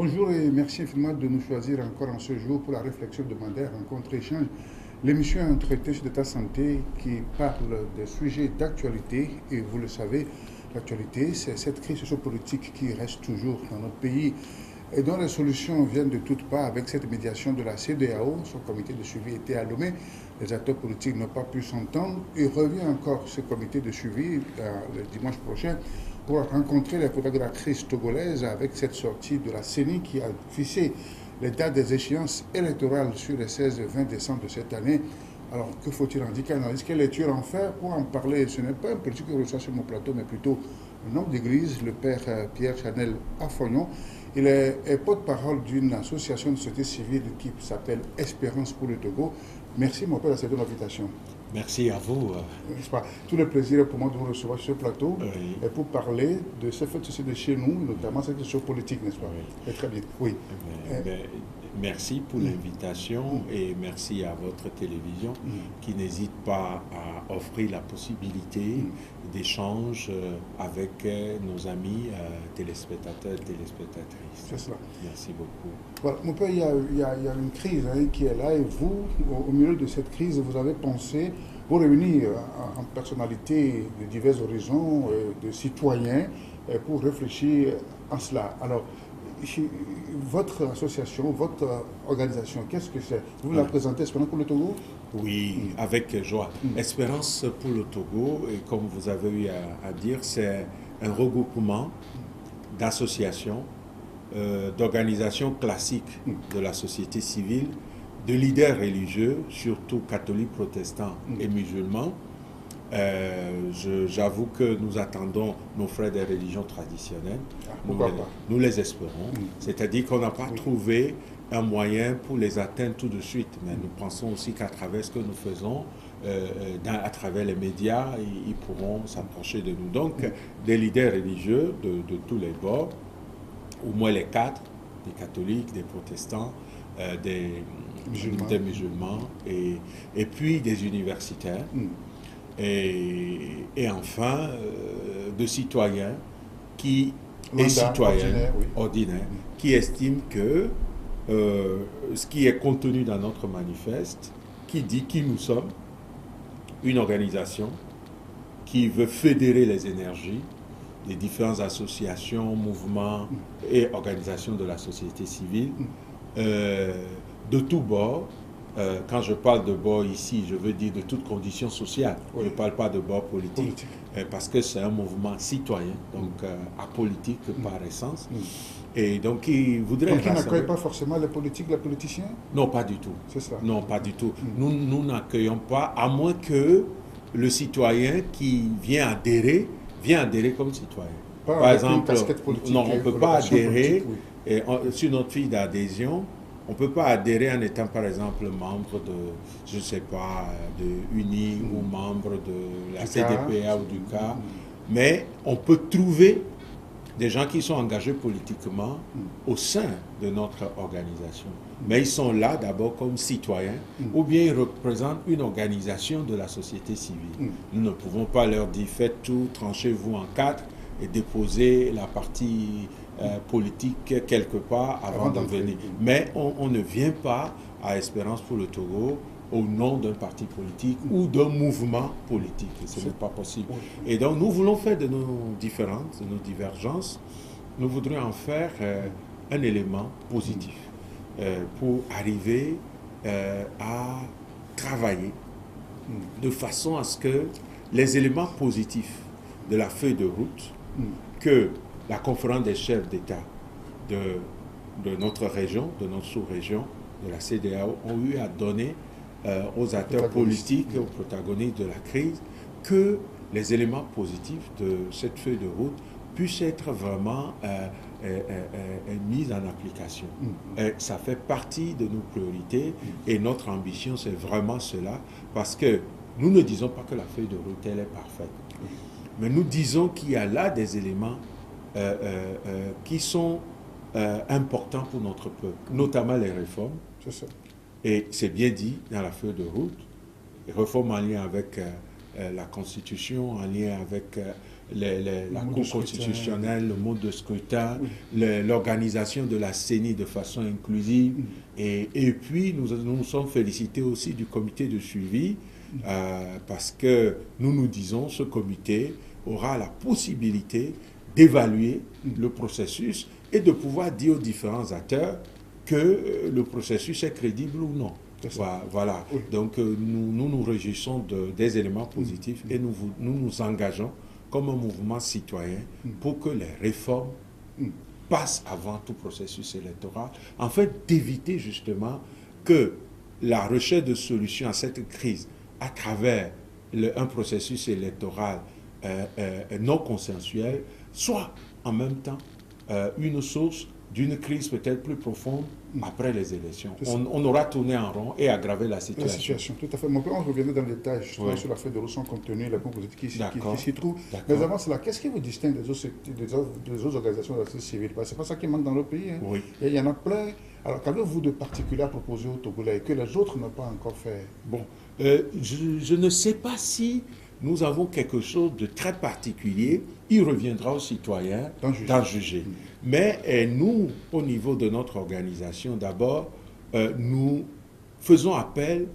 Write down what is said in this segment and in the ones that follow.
Bonjour et merci infiniment de nous choisir encore en ce jour pour la réflexion hebdomadaire, rencontre-échange, l'émission Entretien sur l'état de santé qui parle des sujets d'actualité. Et vous le savez, l'actualité, c'est cette crise sociopolitique qui reste toujours dans notre pays et dont les solutions viennent de toutes parts. Avec cette médiation de la CEDEAO, son comité de suivi était à Lomé. Les acteurs politiques n'ont pas pu s'entendre. Il revient encore ce comité de suivi le dimanche prochain pour rencontrer les protagonists de la crise togolaise avec cette sortie de la CENI qui a fixé les dates des échéances électorales sur les 16 et 20 décembre de cette année. Alors, que faut-il en dire? Quelle analyse, quelle lecture en faire? Pour en parler, ce n'est pas un politique que je reçois sur mon plateau, mais plutôt un homme d'église, le père Pierre Chanel Afognon. Il est porte-parole d'une association de société civile qui s'appelle Espérance pour le Togo. Merci, mon père, d'accepter l'invitation. Merci à vous. N'est-ce pas? Tout le plaisir est pour moi de vous recevoir sur ce plateau et pour parler de ce fait de société chez nous, notamment cette question politique, n'est-ce pas? Oui. Très bien. Oui. Merci pour l'invitation et merci à votre télévision qui n'hésite pas à offrir la possibilité d'échange avec nos amis téléspectateurs et téléspectatrices. C'est cela. Merci beaucoup. Voilà. Mon père, il y a une crise qui est là et vous, au milieu de cette crise, vous avez pensé vous réunir en personnalité de divers horizons, de citoyens, pour réfléchir à cela. Alors, votre association, votre organisation, qu'est-ce que c'est? Vous la présentez, Espérance pour le Togo? Oui, avec joie. Espérance pour le Togo, et comme vous avez eu à dire, c'est un regroupement d'associations, d'organisations classiques de la société civile, de leaders religieux, surtout catholiques, protestants et musulmans. J'avoue que nous attendons nos frères des religions traditionnelles. Nous les espérons. C'est-à-dire qu'on n'a pas trouvé un moyen pour les atteindre tout de suite. Mais nous pensons aussi qu'à travers ce que nous faisons, à travers les médias, ils pourront s'approcher de nous. Donc, des leaders religieux de tous les bords, au moins les quatre, des catholiques, des protestants, des musulmans et puis des universitaires. Et enfin, de citoyens ordinaires qui estiment que ce qui est contenu dans notre manifeste, qui dit qui nous sommes, une organisation qui veut fédérer les énergies des différentes associations, mouvements et organisations de la société civile, de tous bords. Quand je parle de bord ici, je veux dire de toutes conditions sociales. Je ne parle pas de bord politique, parce que c'est un mouvement citoyen, donc apolitique par essence. Et donc, il voudrait... Donc, il n'accueille pas forcément les politiques, les politiciens? Non, pas du tout. C'est ça. Non, pas du tout. Nous n'accueillons pas, à moins que le citoyen qui vient adhérer comme citoyen. Par exemple, non, on ne peut pas adhérer sur notre fiche d'adhésion. On ne peut pas adhérer en étant, par exemple, membre de, je ne sais pas, de UNI ou membre de la CDPA ou du CA, mais on peut trouver des gens qui sont engagés politiquement au sein de notre organisation. Mais ils sont là d'abord comme citoyens, ou bien ils représentent une organisation de la société civile. Nous ne pouvons pas leur dire, faites tout, tranchez-vous en quatre et déposez la partie politique quelque part avant de venir. Mais on ne vient pas à Espérance pour le Togo au nom d'un parti politique ou d'un mouvement politique. Ce n'est pas possible. Et donc nous voulons faire de nos différences, de nos divergences, nous voudrions en faire un élément positif pour arriver à travailler de façon à ce que les éléments positifs de la feuille de route que la conférence des chefs d'État de notre région, de notre sous-région, de la CEDEAO, ont eu à donner aux acteurs politiques, aux protagonistes de la crise, que les éléments positifs de cette feuille de route puissent être vraiment mis en application. Ça fait partie de nos priorités et notre ambition, c'est vraiment cela, parce que nous ne disons pas que la feuille de route, elle est parfaite, mais nous disons qu'il y a là des éléments qui sont importants pour notre peuple, notamment les réformes. C'est ça. Et c'est bien dit dans la feuille de route, les réformes en lien avec la Constitution, en lien avec la Cour constitutionnelle, le mode de scrutin, l'organisation de la CENI de façon inclusive. Et puis, nous nous sommes félicités aussi du comité de suivi, parce que nous disons ce comité aura la possibilité d'évaluer le processus et de pouvoir dire aux différents acteurs que le processus est crédible ou non. Voilà. Oui. Donc, nous nous réjouissons des éléments positifs et nous nous engageons comme un mouvement citoyen pour que les réformes passent avant tout processus électoral, en fait d'éviter justement que la recherche de solutions à cette crise à travers un processus électoral non consensuel soit en même temps une source d'une crise peut-être plus profonde après les élections. On aura tourné en rond et aggravé la situation. Tout à fait. Mon père, on reviendra dans le détail justement sur la feuille de route sans contenu, la composition qui s'y trouve. Mais avant cela, qu'est-ce qui vous distingue des autres organisations de la société civile? C'est pas ça qui manque dans le pays. Hein. Oui. Il y en a plein. Alors, qu'avez-vous de particulier à proposer aux Togolais que les autres n'ont pas encore fait? Bon, je ne sais pas si nous avons quelque chose de très particulier. Il reviendra aux citoyens d'en juger. Mais nous, au niveau de notre organisation, d'abord, nous faisons appel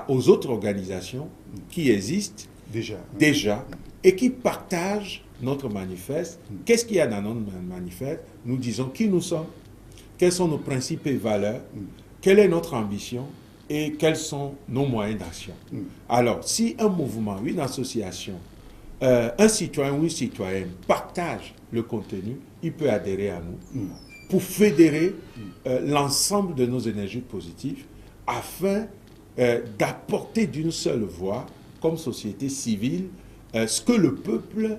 aux autres organisations qui existent déjà et qui partagent notre manifeste. Qu'est-ce qu'il y a dans notre manifeste? Nous disons qui nous sommes, quels sont nos principes et valeurs, quelle est notre ambition et quels sont nos moyens d'action. Alors, si un mouvement, une association, un citoyen ou une citoyenne partage le contenu, il peut adhérer à nous pour fédérer l'ensemble de nos énergies positives afin d'apporter d'une seule voix, comme société civile, ce que le peuple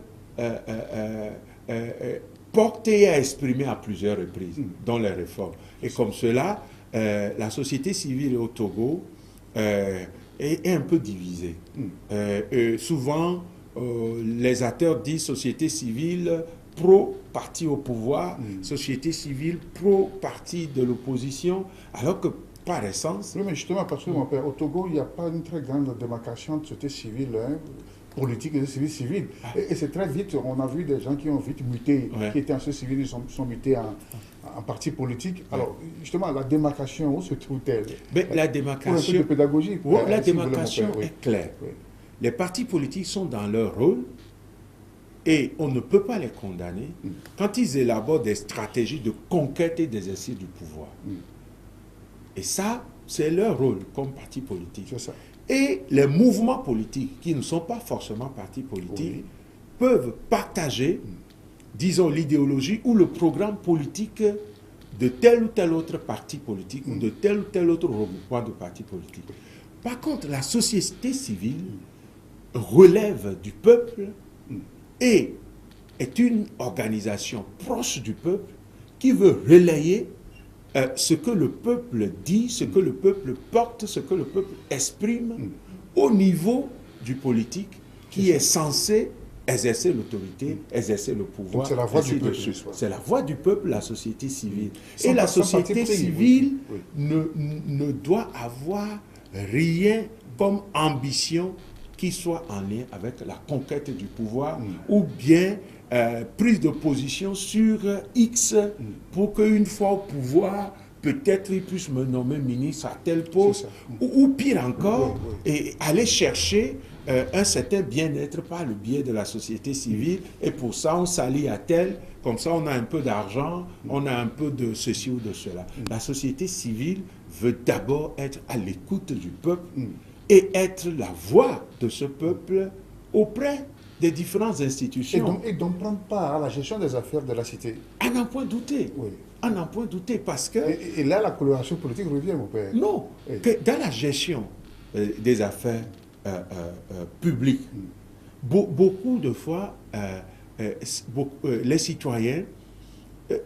porte et a exprimé à plusieurs reprises dans les réformes. Et comme cela, la société civile au Togo est un peu divisée. Souvent, les acteurs disent société civile pro-parti au pouvoir, société civile pro-parti de l'opposition, alors que par essence... Oui, mais justement, parce que mon père, au Togo, il n'y a pas une très grande démarcation de société civile, politique et de civile. Et c'est très vite, on a vu des gens qui ont vite muté, qui étaient en société civile, ils sont mutés en parti politique. Alors, justement, la démarcation, où se trouve-t-elle? La démarcation... Pour un peu de pédagogie. La démarcation est claire. Les partis politiques sont dans leur rôle et on ne peut pas les condamner quand ils élaborent des stratégies de conquête et d'exercice du pouvoir. Et ça, c'est leur rôle comme parti politique. C'est ça. Et les mouvements politiques, qui ne sont pas forcément partis politiques, peuvent partager, disons, l'idéologie ou le programme politique de tel ou tel autre parti politique ou de tel ou tel autre regroupement de partis politiques. Par contre, la société civile relève du peuple et est une organisation proche du peuple qui veut relayer ce que le peuple dit, ce que le peuple porte, ce que le peuple exprime au niveau du politique qui est censé exercer l'autorité, exercer le pouvoir. C'est la voix du peuple. C'est la voix du peuple, la société civile. Et la société civile ne doit avoir rien comme ambition qui soit en lien avec la conquête du pouvoir ou bien prise de position sur X pour qu'une fois au pouvoir, peut-être il puisse me nommer ministre à tel poste ou pire encore, et aller chercher un certain bien-être par le biais de la société civile et pour ça on s'allie à tel, comme ça on a un peu d'argent, on a un peu de ceci ou de cela. La société civile veut d'abord être à l'écoute du peuple et être la voix de ce peuple auprès des différentes institutions. Et donc prendre part à la gestion des affaires de la cité. À n'en point douter. À n'en point douter parce que... Et là, la coloration politique revient, mon père. Non, que dans la gestion des affaires publiques, beaucoup de fois, les citoyens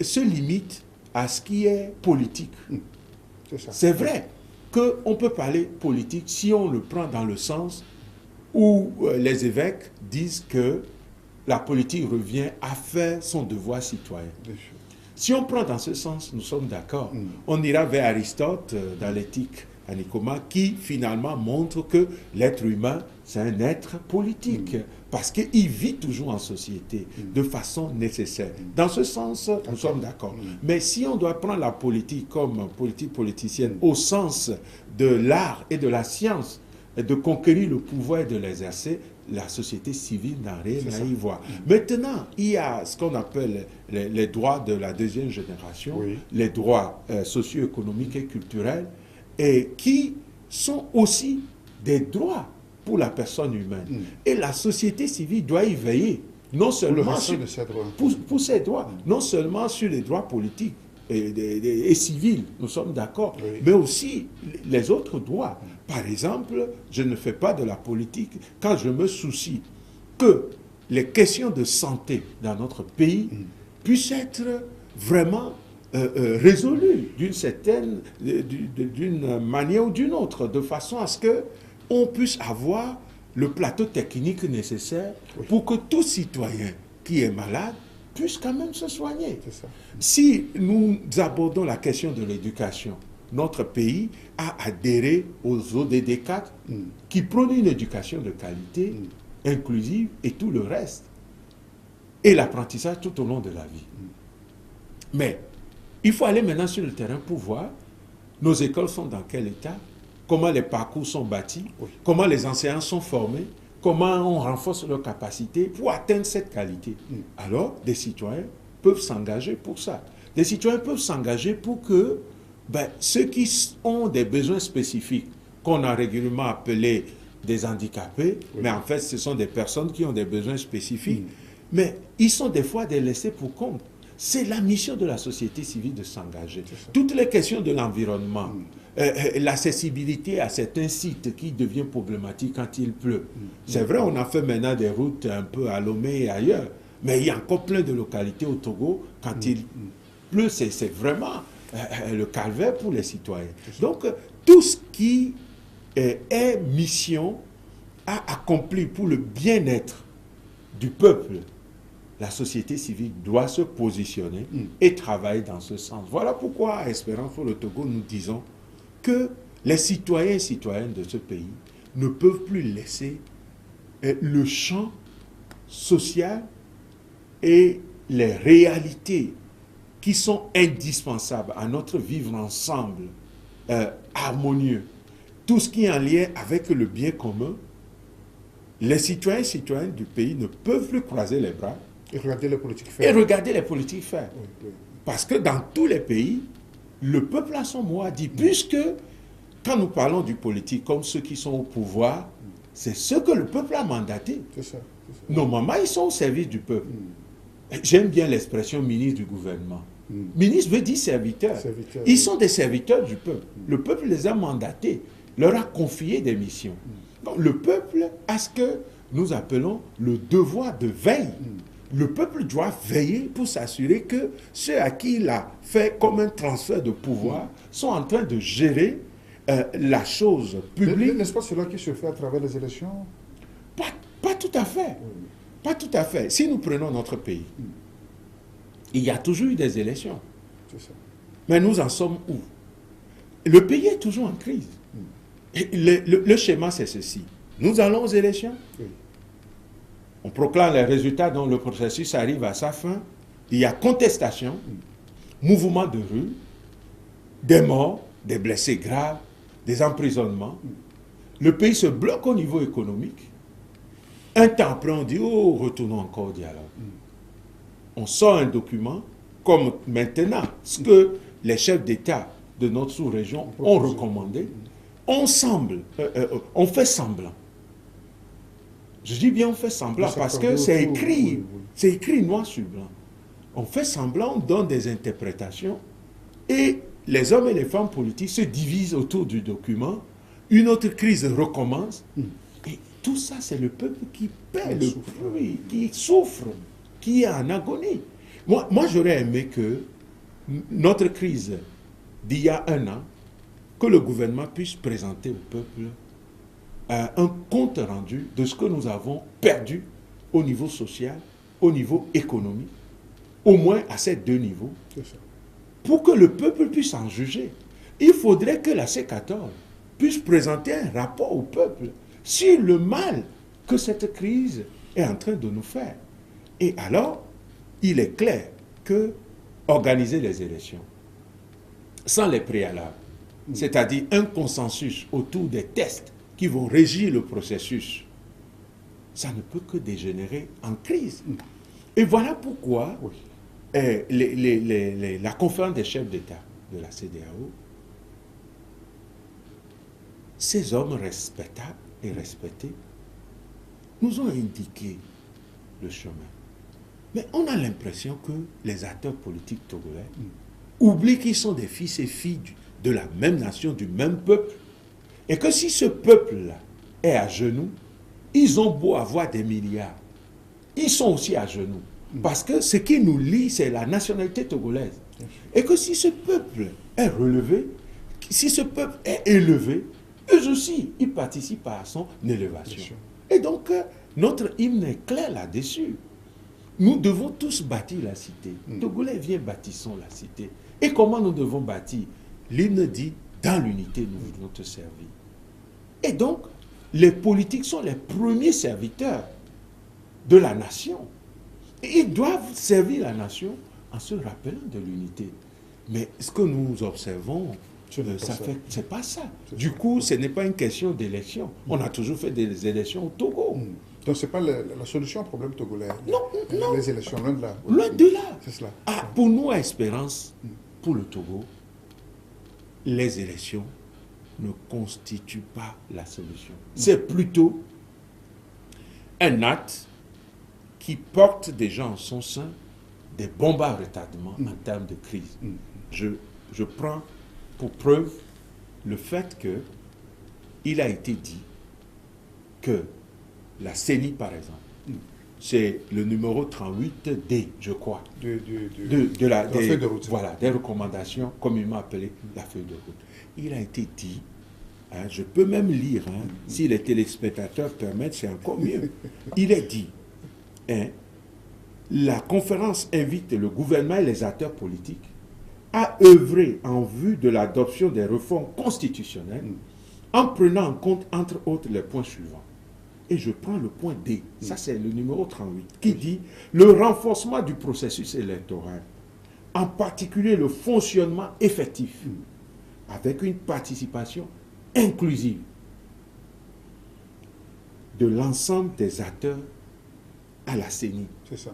se limitent à ce qui est politique. C'est vrai qu'on peut parler politique si on le prend dans le sens où les évêques disent que la politique revient à faire son devoir citoyen. Si on prend dans ce sens, nous sommes d'accord. On ira vers Aristote dans l'éthique Anikoma, qui finalement montre que l'être humain, c'est un être politique, parce qu'il vit toujours en société, de façon nécessaire. Dans ce sens, nous sommes d'accord. Mais si on doit prendre la politique comme politique politicienne, au sens de l'art et de la science, de conquérir le pouvoir et de l'exercer, la société civile n'a rien à y voir. Maintenant, il y a ce qu'on appelle les droits de la deuxième génération, les droits socio-économiques et culturels, et qui sont aussi des droits pour la personne humaine. Et la société civile doit y veiller, non seulement pour ses droits, non seulement sur les droits politiques et civils, nous sommes d'accord, mais aussi les autres droits. Par exemple, je ne fais pas de la politique quand je me soucie que les questions de santé dans notre pays puissent être vraiment résolues d'une manière ou d'une autre, de façon à ce qu'on puisse avoir le plateau technique nécessaire pour que tout citoyen qui est malade puisse quand même se soigner. Si nous abordons la question de l'éducation, notre pays a adhéré aux ODD 4 qui prônent une éducation de qualité, inclusive et tout le reste. Et l'apprentissage tout au long de la vie. Mais il faut aller maintenant sur le terrain pour voir nos écoles sont dans quel état, comment les parcours sont bâtis, comment les enseignants sont formés, comment on renforce leurs capacités pour atteindre cette qualité. Alors, des citoyens peuvent s'engager pour ça. Des citoyens peuvent s'engager pour que ceux qui ont des besoins spécifiques, qu'on a régulièrement appelés des handicapés, mais en fait, ce sont des personnes qui ont des besoins spécifiques, mais ils sont des fois des laissés pour compte. C'est la mission de la société civile de s'engager. Toutes les questions de l'environnement, l'accessibilité à certains sites qui devient problématique quand il pleut. C'est vrai, on a fait maintenant des routes un peu à Lomé et ailleurs, mais il y a encore plein de localités au Togo, quand il pleut, c'est vraiment le calvaire pour les citoyens. Donc, tout ce qui est mission à accomplir pour le bien-être du peuple, la société civile doit se positionner et travailler dans ce sens. Voilà pourquoi, à Espérance pour le Togo, nous disons que les citoyens et citoyennes de ce pays ne peuvent plus laisser le champ social et les réalités qui sont indispensables à notre vivre ensemble harmonieux. Tout ce qui est en lien avec le bien commun, les citoyens et citoyennes du pays ne peuvent plus croiser les bras et regarder les politiques faire. Parce que dans tous les pays, le peuple a son mot à dire. Puisque, quand nous parlons du politique, comme ceux qui sont au pouvoir, c'est ceux que le peuple a mandatés. Normalement, ils sont au service du peuple. J'aime bien l'expression ministre du gouvernement. Ministre veut dire serviteur. Ils sont des serviteurs du peuple. Le peuple les a mandatés, leur a confié des missions. Donc, le peuple a ce que nous appelons le devoir de veille. Le peuple doit veiller pour s'assurer que ceux à qui il a fait comme un transfert de pouvoir sont en train de gérer la chose publique. N'est-ce pas cela qui se fait à travers les élections? Pas tout à fait. Pas tout à fait. Si nous prenons notre pays, il y a toujours eu des élections. Mais nous en sommes où? Le pays est toujours en crise. Et le schéma, c'est ceci. Nous allons aux élections. On proclame les résultats dont le processus arrive à sa fin. Il y a contestation, mouvement de rue, des morts, des blessés graves, des emprisonnements. Le pays se bloque au niveau économique. Un temps après, on dit, oh, retournons encore au dialogue. On sort un document, comme maintenant, ce que les chefs d'État de notre sous-région ont recommandé. On fait semblant. Je dis bien on fait semblant parce que c'est écrit, c'est écrit noir sur blanc. On fait semblant, on donne des interprétations et les hommes et les femmes politiques se divisent autour du document. Une autre crise recommence et tout ça c'est le peuple qui paie le prix, qui souffre, qui est en agonie. Moi j'aurais aimé que notre crise d'il y a un an, que le gouvernement puisse présenter au peuple un compte rendu de ce que nous avons perdu au niveau social, au niveau économique, au moins à ces deux niveaux, pour que le peuple puisse en juger. Il faudrait que la C14 puisse présenter un rapport au peuple sur le mal que cette crise est en train de nous faire. Et alors, il est clair que organiser les élections sans les préalables, c'est-à-dire un consensus autour des tests qui vont régir le processus, ça ne peut que dégénérer en crise. Et voilà pourquoi la conférence des chefs d'État de la CEDEAO, ces hommes respectables et respectés, nous ont indiqué le chemin. Mais on a l'impression que les acteurs politiques togolais oublient qu'ils sont des fils et filles de la même nation, du même peuple, et que si ce peuple-là est à genoux, ils ont beau avoir des milliards, ils sont aussi à genoux. Parce que ce qui nous lie, c'est la nationalité togolaise. Et que si ce peuple est relevé, si ce peuple est élevé, eux aussi, ils participent à son élévation. Et donc, notre hymne est clair là-dessus. Nous devons tous bâtir la cité. Togolais, viens, bâtissons la cité. Et comment nous devons bâtir? L'hymne dit, dans l'unité, nous voulons te servir. Et donc, les politiques sont les premiers serviteurs de la nation. Et ils doivent servir la nation en se rappelant de l'unité. Mais ce que nous observons, c'est pas ça. Du coup, ce n'est pas une question d'élection. On a toujours fait des élections au Togo. Donc, ce n'est pas la solution au problème togolais. Non. Les élections, loin de là. Loin de là. C'est cela. Pour nous, à Espérance, pour le Togo, les élections ne constituent pas la solution. C'est plutôt un acte qui porte déjà en son sein des bombes à retardement en termes de crise. Je prends pour preuve le fait qu'il a été dit que la CENI, par exemple, c'est le numéro 38D, je crois, de la feuille de route. Voilà, des recommandations communément appelées la feuille de route. Il a été dit, je peux même lire, si les téléspectateurs permettent, c'est encore mieux. Il est dit, la conférence invite le gouvernement et les acteurs politiques à œuvrer en vue de l'adoption des réformes constitutionnelles en prenant en compte, entre autres, les points suivants. Et je prends le point D, ça c'est le numéro 38, qui dit le renforcement du processus électoral, en particulier le fonctionnement effectif, avec une participation inclusive de l'ensemble des acteurs à la CENI. C'est ça.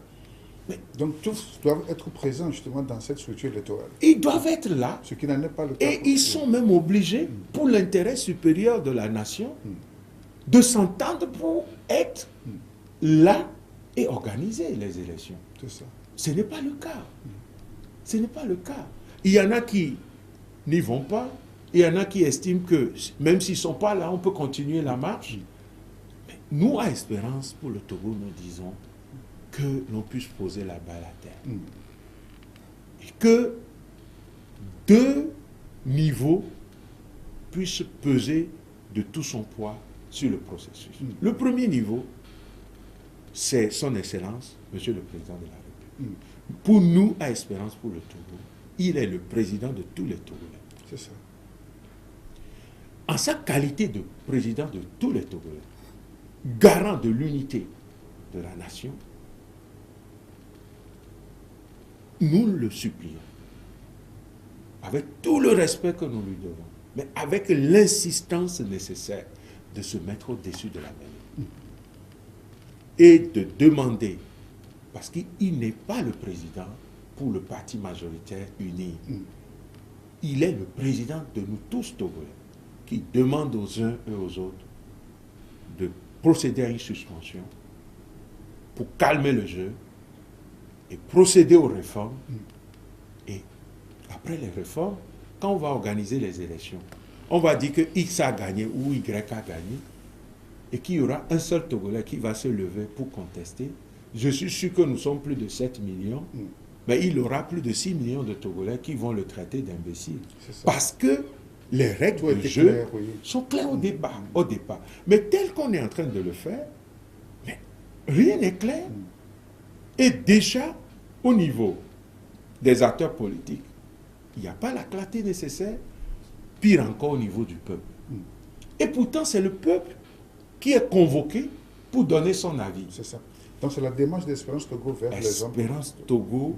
Mais donc tous doivent être présents justement dans cette structure électorale. Ils doivent être là. Ce qui n'en est pas le cas. Et ils sont même obligés, pour l'intérêt supérieur de la nation, de s'entendre pour être là et organiser les élections. C'est ça. Ce n'est pas le cas. Ce n'est pas le cas. Il y en a qui n'y vont pas. Il y en a qui estiment que même s'ils ne sont pas là, on peut continuer la marche. Mais nous, à Espérance, pour le Togo, nous disons que l'on puisse poser la balle à terre. Et que deux niveaux puissent peser de tout son poids sur le processus. Le premier niveau, c'est son Excellence, Monsieur le Président de la République. Pour nous, à Espérance pour le Togo, il est le président de tous les Togolais. C'est ça. En sa qualité de président de tous les Togolais, garant de l'unité de la nation, nous le supplions, avec tout le respect que nous lui devons, mais avec l'insistance nécessaire de se mettre au-dessus de la mêlée et de demander, parce qu'il n'est pas le président pour le parti majoritaire uni, il est le président de nous tous Togolais, qui demande aux uns et aux autres de procéder à une suspension pour calmer le jeu et procéder aux réformes. Et après les réformes, quand on va organiser les élections, on va dire que X a gagné ou Y a gagné et qu'il y aura un seul Togolais qui va se lever pour contester. Je suis sûr que nous sommes plus de 7 millions, mais il y aura plus de 6 millions de Togolais qui vont le traiter d'imbécile. Parce que les règles du jeu sont claires au départ. Mais tel qu'on est en train de le faire, mais rien n'est clair. Et déjà, au niveau des acteurs politiques, il n'y a pas la clarté nécessaire, pire encore au niveau du peuple. Et pourtant, c'est le peuple qui est convoqué pour donner son avis. C'est ça. Donc c'est la démarche d'Espérance Togo vers les hommes. Espérance Togo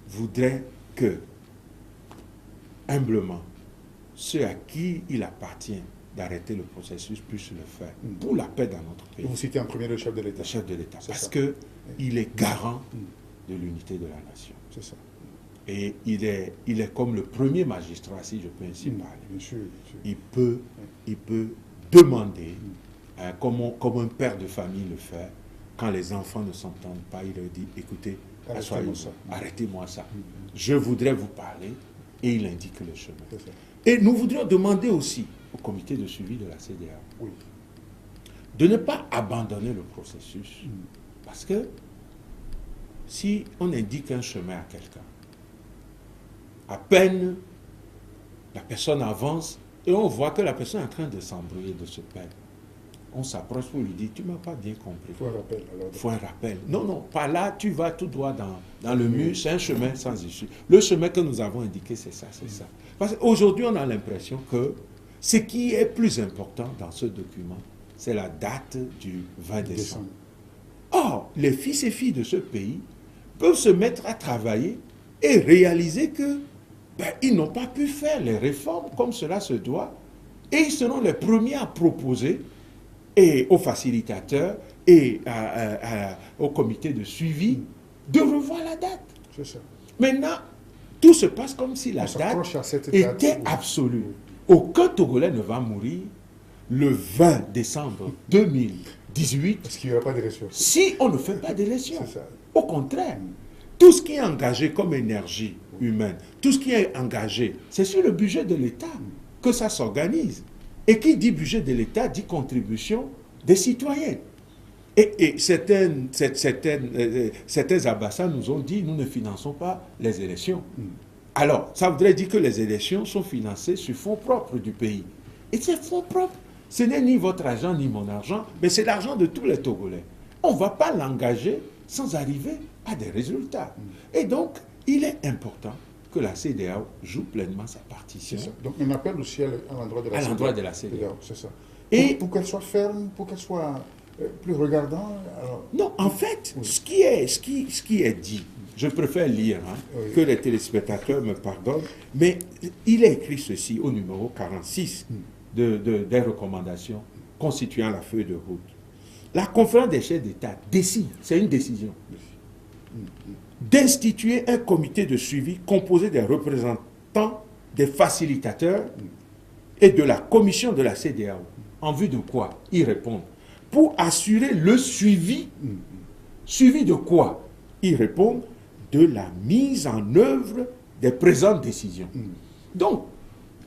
voudrait que, humblement, ceux à qui il appartient d'arrêter le processus puissent le faire pour la paix dans notre pays. Vous citez en premier le chef de l'État. Le chef de l'État. Parce qu'il est garant de l'unité de la nation. C'est ça. Et il est comme le premier magistrat, si je peux ainsi parler. Bien sûr. Il peut demander, comme un père de famille le fait, quand les enfants ne s'entendent pas, il leur dit, écoutez, arrêtez-moi ça. Je voudrais vous parler, et il indique le chemin. Et nous voudrions demander aussi au comité de suivi de la CEDEAO de ne pas abandonner le processus. Parce que si on indique un chemin à quelqu'un, à peine la personne avance et on voit que la personne est en train de s'embrouiller, de se perdre, on s'approche pour lui dire, tu ne m'as pas bien compris. Il faut un rappel. Il faut un rappel. Non, pas là, tu vas tout droit dans le mur, c'est un chemin sans issue. Le chemin que nous avons indiqué, c'est ça, c'est ça. Parce qu'aujourd'hui, on a l'impression que ce qui est plus important dans ce document, c'est la date du 20 décembre. Or, les fils et filles de ce pays peuvent se mettre à travailler et réaliser que ils n'ont pas pu faire les réformes comme cela se doit, et ils seront les premiers à proposer et aux facilitateurs et au comité de suivi de revoir la date. C'est ça. Maintenant, tout se passe comme si la date était absolue. Aucun Togolais ne va mourir le 20 décembre 2018 parce qu'il n'y aura pas d'élection. Si on ne fait pas d'élection. Au contraire, tout ce qui est engagé comme énergie humaine, tout ce qui est engagé, c'est sur le budget de l'État que ça s'organise. Et qui dit budget de l'État dit contribution des citoyens. Et certains ambassades nous ont dit, nous ne finançons pas les élections. Alors, ça voudrait dire que les élections sont financées sur fonds propres du pays. Et ces fonds propres, ce n'est ni votre argent ni mon argent, mais c'est l'argent de tous les Togolais. On ne va pas l'engager sans arriver à des résultats. Et donc, il est important que la CEDEAO joue pleinement sa partition. Donc, un appel aussi à l'endroit de la CEDEAO. C'est ça. Et pour qu'elle soit ferme, pour qu'elle soit plus regardante. Non, en fait, ce qui est dit, je préfère lire, que les téléspectateurs me pardonnent, mais il est écrit ceci au numéro 46 des recommandations constituant la feuille de route. La conférence des chefs d'État décide, c'est une décision, d'instituer un comité de suivi composé des représentants, des facilitateurs et de la commission de la CEDEAO. En vue de quoi? Ils répondent. Pour assurer le suivi. Suivi de quoi? Ils répondent de la mise en œuvre des présentes décisions. Donc,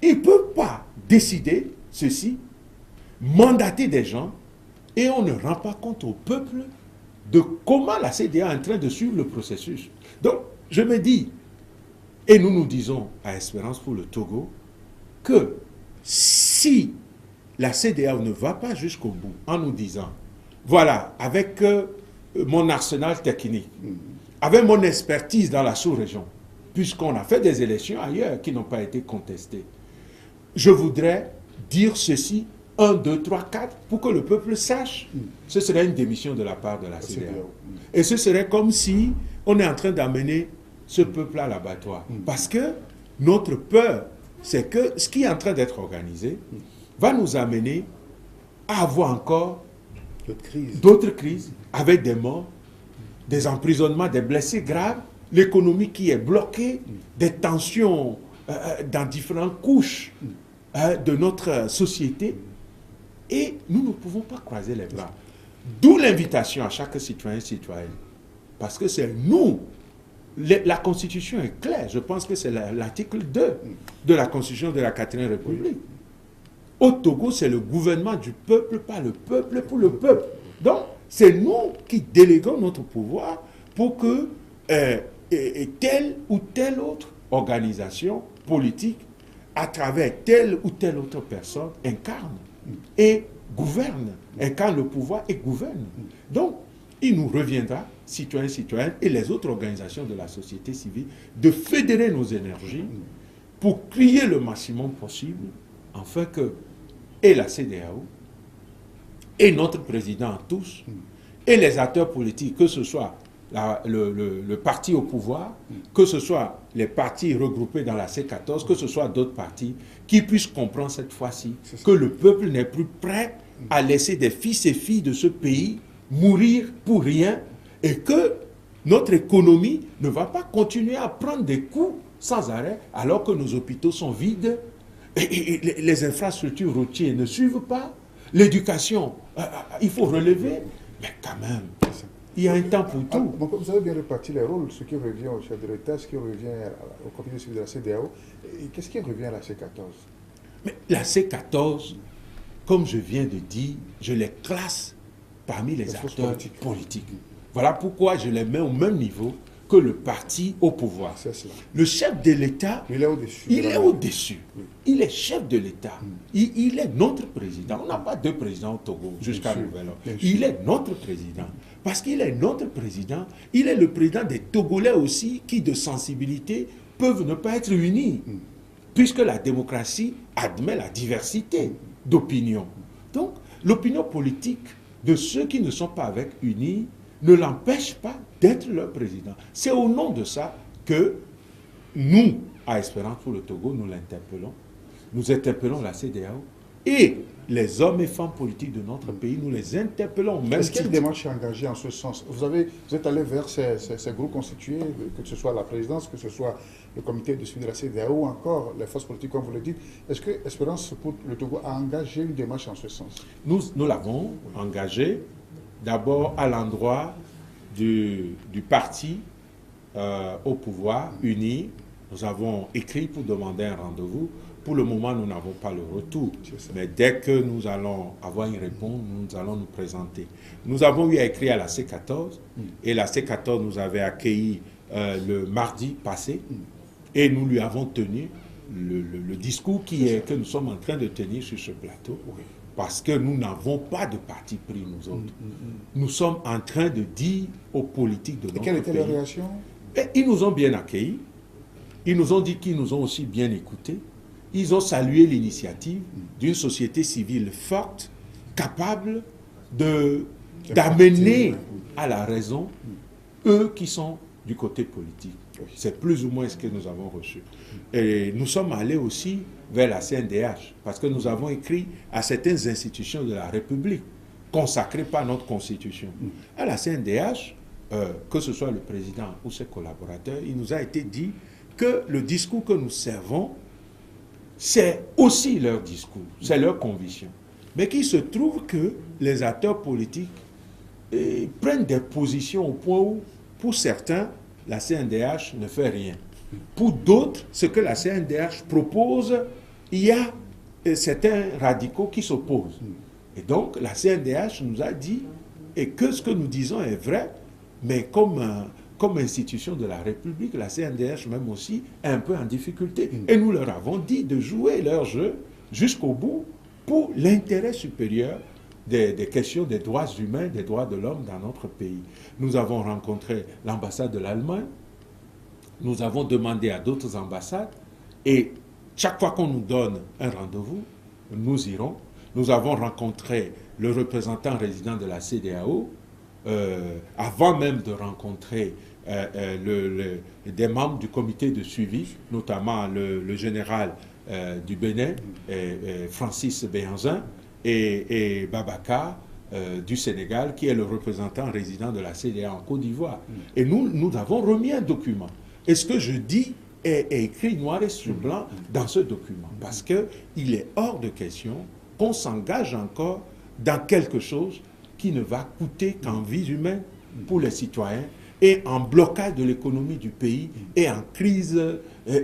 ils ne peuvent pas décider ceci, mandater des gens, et on ne rend pas compte au peuple de comment la CEDEAO est en train de suivre le processus. Donc, je me dis, et nous nous disons à Espérance pour le Togo, que si la CEDEAO ne va pas jusqu'au bout en nous disant, voilà, avec mon arsenal technique, avec mon expertise dans la sous-région, puisqu'on a fait des élections ailleurs qui n'ont pas été contestées, je voudrais dire ceci, 1, 2, 3, 4, pour que le peuple sache. Ce serait une démission de la part de la CEDEAO. Et ce serait comme si on est en train d'amener ce peuple à l'abattoir. Parce que notre peur, c'est que ce qui est en train d'être organisé va nous amener à avoir encore d'autres crises avec des morts, des emprisonnements, des blessés graves, l'économie qui est bloquée, des tensions dans différentes couches de notre société. Et nous ne pouvons pas croiser les bras. D'où l'invitation à chaque citoyen et citoyenne. Parce que c'est nous. La Constitution est claire. Je pense que c'est l'article 2 de la Constitution de la 4e République. Au Togo, c'est le gouvernement du peuple, pas le peuple pour le peuple. Donc, c'est nous qui déléguons notre pouvoir pour que telle ou telle autre organisation politique, à travers telle ou telle autre personne, incarne et gouverne, incarne le pouvoir et gouverne. Donc, il nous reviendra, citoyens, citoyennes et les autres organisations de la société civile, de fédérer nos énergies pour crier le maximum possible, afin que et la CEDEAO, et notre président tous, et les acteurs politiques, que ce soit le parti au pouvoir, que ce soit les partis regroupés dans la C14, que ce soit d'autres partis, qui puissent comprendre cette fois-ci que le peuple n'est plus prêt à laisser des fils et filles de ce pays mourir pour rien, et que notre économie ne va pas continuer à prendre des coups sans arrêt alors que nos hôpitaux sont vides, et les infrastructures routières ne suivent pas, l'éducation, il faut relever, mais quand même, il y a un temps pour tout. Vous avez bien réparti les rôles, ce qui revient au chef de l'État, ce qui revient au comité de suivi de la CEDEAO, et qu'est-ce qui revient à la C14? Mais la C14, comme je viens de dire, je les classe parmi les acteurs politiques. Voilà pourquoi je les mets au même niveau que le parti au pouvoir. Le chef de l'État, il est au-dessus. Il est au-dessus. Il est chef de l'État. Il est notre président. On n'a pas deux présidents au Togo jusqu'à nouvel ordre. Il est notre président. Parce qu'il est notre président, il est le président des Togolais aussi qui, de sensibilité, peuvent ne pas être unis. Puisque la démocratie admet la diversité d'opinions. Donc, l'opinion politique de ceux qui ne sont pas avec unis ne l'empêche pas d'être leur président. C'est au nom de ça que nous, à Espérance pour le Togo, nous l'interpellons. Nous interpellons la CEDEAO et les hommes et femmes politiques de notre pays, nous les interpellons au même titre. Est-ce qu'il y a des démarches engagées en ce sens? Vous êtes allé vers ces groupes constitués, que ce soit la présidence, que ce soit le comité de suivi de la CEDEAO ou encore les forces politiques, comme vous le dites. Est-ce que Espérance pour le Togo a engagé une démarche en ce sens? Nous l'avons engagé d'abord à l'endroit du parti au pouvoir uni. Nous avons écrit pour demander un rendez-vous. Pour le moment, nous n'avons pas le retour. Mais dès que nous allons avoir une réponse, nous allons nous présenter. Nous avons eu à écrire à la C14 et la C14 nous avait accueillis le mardi passé et nous lui avons tenu le discours que nous sommes en train de tenir sur ce plateau. Parce que nous n'avons pas de parti pris, nous autres. Nous sommes en train de dire aux politiques de notre pays. Et quelle était leur réaction? Ils nous ont bien accueillis. Ils nous ont dit qu'ils nous ont aussi bien écoutés. Ils ont salué l'initiative d'une société civile forte, capable d'amener à la raison eux qui sont du côté politique. C'est plus ou moins ce que nous avons reçu. Et nous sommes allés aussi vers la CNDH, parce que nous avons écrit à certaines institutions de la République, consacrées par notre Constitution. À la CNDH, que ce soit le président ou ses collaborateurs, il nous a été dit que le discours que nous servons, c'est aussi leur discours, c'est leur conviction. Mais qu'il se trouve que les acteurs politiques prennent des positions au point où, pour certains, la CNDH ne fait rien. Pour d'autres, ce que la CNDH propose, il y a certains radicaux qui s'opposent. Et donc, la CNDH nous a dit, et que ce que nous disons est vrai, mais comme institution de la République, la CNDH même aussi est un peu en difficulté. Et nous leur avons dit de jouer leur jeu jusqu'au bout pour l'intérêt supérieur des questions des droits humains, des droits de l'homme dans notre pays. Nous avons rencontré l'ambassade de l'Allemagne, nous avons demandé à d'autres ambassades, et chaque fois qu'on nous donne un rendez-vous, nous irons. Nous avons rencontré le représentant résident de la CEDEAO, avant même de rencontrer des membres du comité de suivi, notamment le général du Bénin, Francis Béhanzin, et Babacar du Sénégal, qui est le représentant résident de la CEDEAO en Côte d'Ivoire. Et nous avons remis un document. Et ce que je dis est écrit noir et sur blanc dans ce document. Parce qu'il est hors de question qu'on s'engage encore dans quelque chose qui ne va coûter qu'en vies humaines pour les citoyens et en blocage de l'économie du pays et en crise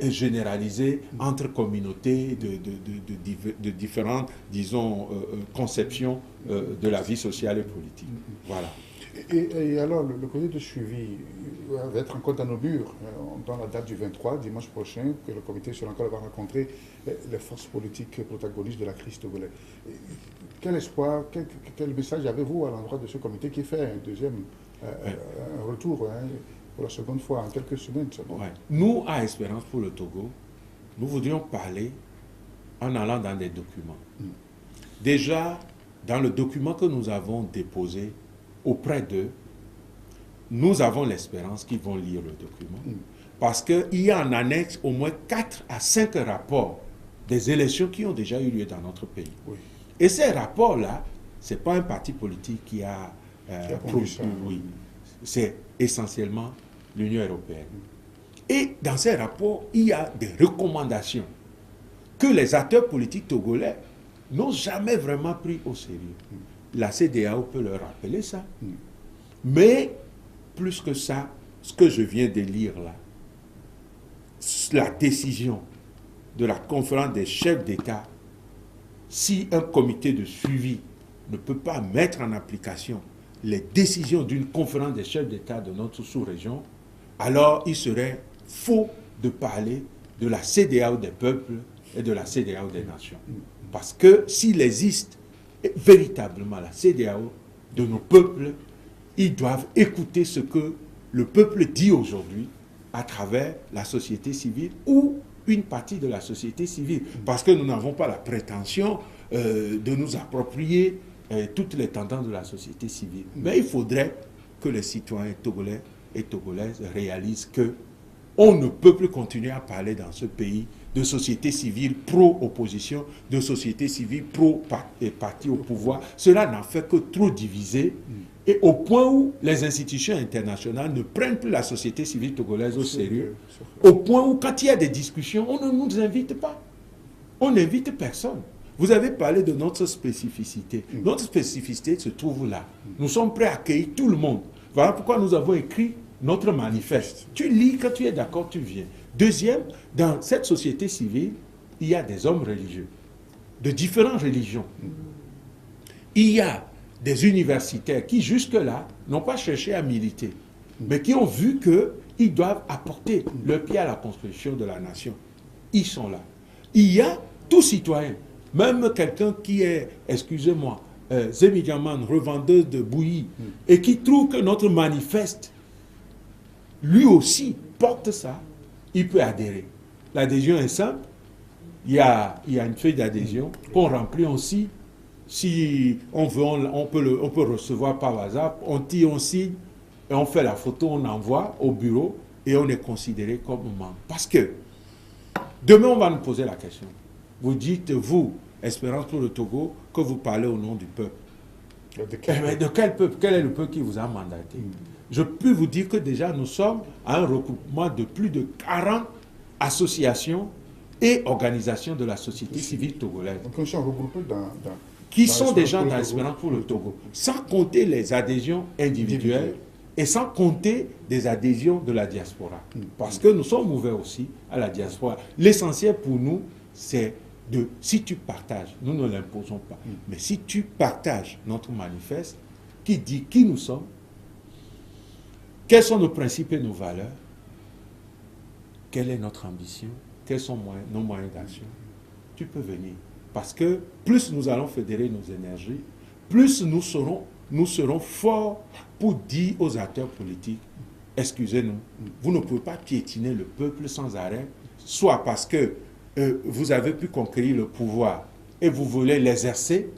généralisée entre communautés de différentes, disons, conceptions de la vie sociale et politique. Voilà. Et alors, le comité de suivi va être encore dans nos murs. Dans la date du 23, dimanche prochain, que le comité sur lequel va rencontrer les forces politiques protagonistes de la crise togolaise. Quel espoir, quel message avez-vous à l'endroit de ce comité qui fait un deuxième un retour pour la seconde fois en quelques semaines seulement? Nous, à Espérance pour le Togo, nous voudrions parler en allant dans des documents. Déjà, dans le document que nous avons déposé auprès d'eux, nous avons l'espérance qu'ils vont lire le document. Parce qu'il y a en annexe au moins 4 à 5 rapports des élections qui ont déjà eu lieu dans notre pays. Oui. Et ces rapports-là, ce n'est pas un parti politique qui a produit. Oui. C'est essentiellement l'Union européenne. Et dans ces rapports, il y a des recommandations que les acteurs politiques togolais n'ont jamais vraiment pris au sérieux. La CEDEAO peut leur rappeler ça. Mais, plus que ça, ce que je viens de lire là, la décision de la conférence des chefs d'État, si un comité de suivi ne peut pas mettre en application les décisions d'une conférence des chefs d'État de notre sous-région, alors il serait faux de parler de la CEDEAO des peuples et de la CEDEAO des nations. Parce que s'il existe véritablement la CEDEAO de nos peuples, ils doivent écouter ce que le peuple dit aujourd'hui à travers la société civile ou une partie de la société civile. Parce que nous n'avons pas la prétention de nous approprier toutes les tendances de la société civile. Mais il faudrait que les citoyens togolais et togolaises réalisent que on ne peut plus continuer à parler dans ce pays de société civile pro-opposition, de société civile pro-parti au pouvoir. Cela n'a fait que trop diviser, et au point où les institutions internationales ne prennent plus la société civile togolaise au sérieux, au point où quand il y a des discussions, on ne nous invite pas. On n'invite personne. Vous avez parlé de notre spécificité. Notre spécificité se trouve là. Nous sommes prêts à accueillir tout le monde. Voilà pourquoi nous avons écrit notre manifeste. Tu lis, quand tu es d'accord, tu viens. Deuxième, dans cette société civile, il y a des hommes religieux, de différentes religions. Il y a des universitaires qui, jusque-là, n'ont pas cherché à militer, mais qui ont vu qu'ils doivent apporter leur pied à la construction de la nation. Ils sont là. Il y a tout citoyen, même quelqu'un qui est, excusez-moi, Zemidiaman, revendeuse de bouillie, et qui trouve que notre manifeste, lui aussi, porte ça, il peut adhérer. L'adhésion est simple. Il y a une feuille d'adhésion qu'on remplit aussi. Si on veut, on peut recevoir par WhatsApp. On tire, on signe, et on fait la photo, on envoie au bureau, et on est considéré comme membre. Parce que, demain, on va nous poser la question. Vous dites, vous, Espérance pour le Togo, que vous parlez au nom du peuple. De quel peuple? Quel est le peuple qui vous a mandaté? Je peux vous dire que déjà nous sommes à un regroupement de plus de 40 associations et organisations de la société civile togolaise. Donc, ils sont regroupés qui sont déjà dans l'Espérance pour le Togo, sans compter les adhésions individuelles et sans compter des adhésions de la diaspora. Parce que nous sommes ouverts aussi à la diaspora. L'essentiel pour nous, c'est si tu partages, nous ne l'imposons pas, mais si tu partages notre manifeste qui dit qui nous sommes, quels sont nos principes et nos valeurs, quelle est notre ambition, quels sont nos moyens d'action, tu peux venir. Parce que plus nous allons fédérer nos énergies, plus nous serons forts pour dire aux acteurs politiques, excusez-nous, vous ne pouvez pas piétiner le peuple sans arrêt, soit parce que vous avez pu conquérir le pouvoir et vous voulez l'exercer,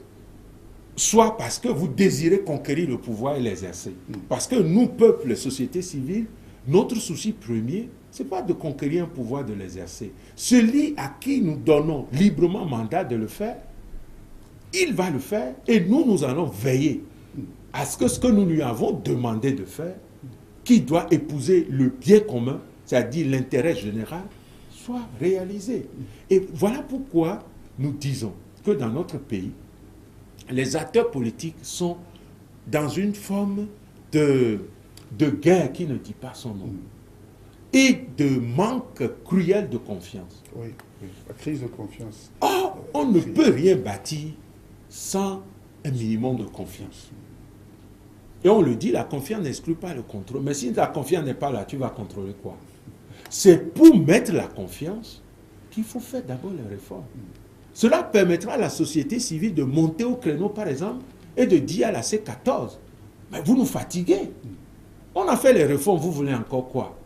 soit parce que vous désirez conquérir le pouvoir et l'exercer. Parce que nous, peuple, société civile, notre souci premier, ce n'est pas de conquérir un pouvoir, de l'exercer. Celui à qui nous donnons librement mandat de le faire, il va le faire et nous allons veiller à ce que nous lui avons demandé de faire, qui doit épouser le bien commun, c'est-à-dire l'intérêt général, soit réalisé. Et voilà pourquoi nous disons que dans notre pays, les acteurs politiques sont dans une forme de guerre qui ne dit pas son nom et de manque cruel de confiance. Oui, la crise de confiance. Or, on ne peut rien bâtir sans un minimum de confiance. Et on le dit, la confiance n'exclut pas le contrôle. Mais si la confiance n'est pas là, tu vas contrôler quoi? C'est pour mettre la confiance qu'il faut faire d'abord les réformes. Cela permettra à la société civile de monter au créneau, par exemple, et de dire à la C14, mais vous nous fatiguez. On a fait les réformes, vous voulez encore quoi?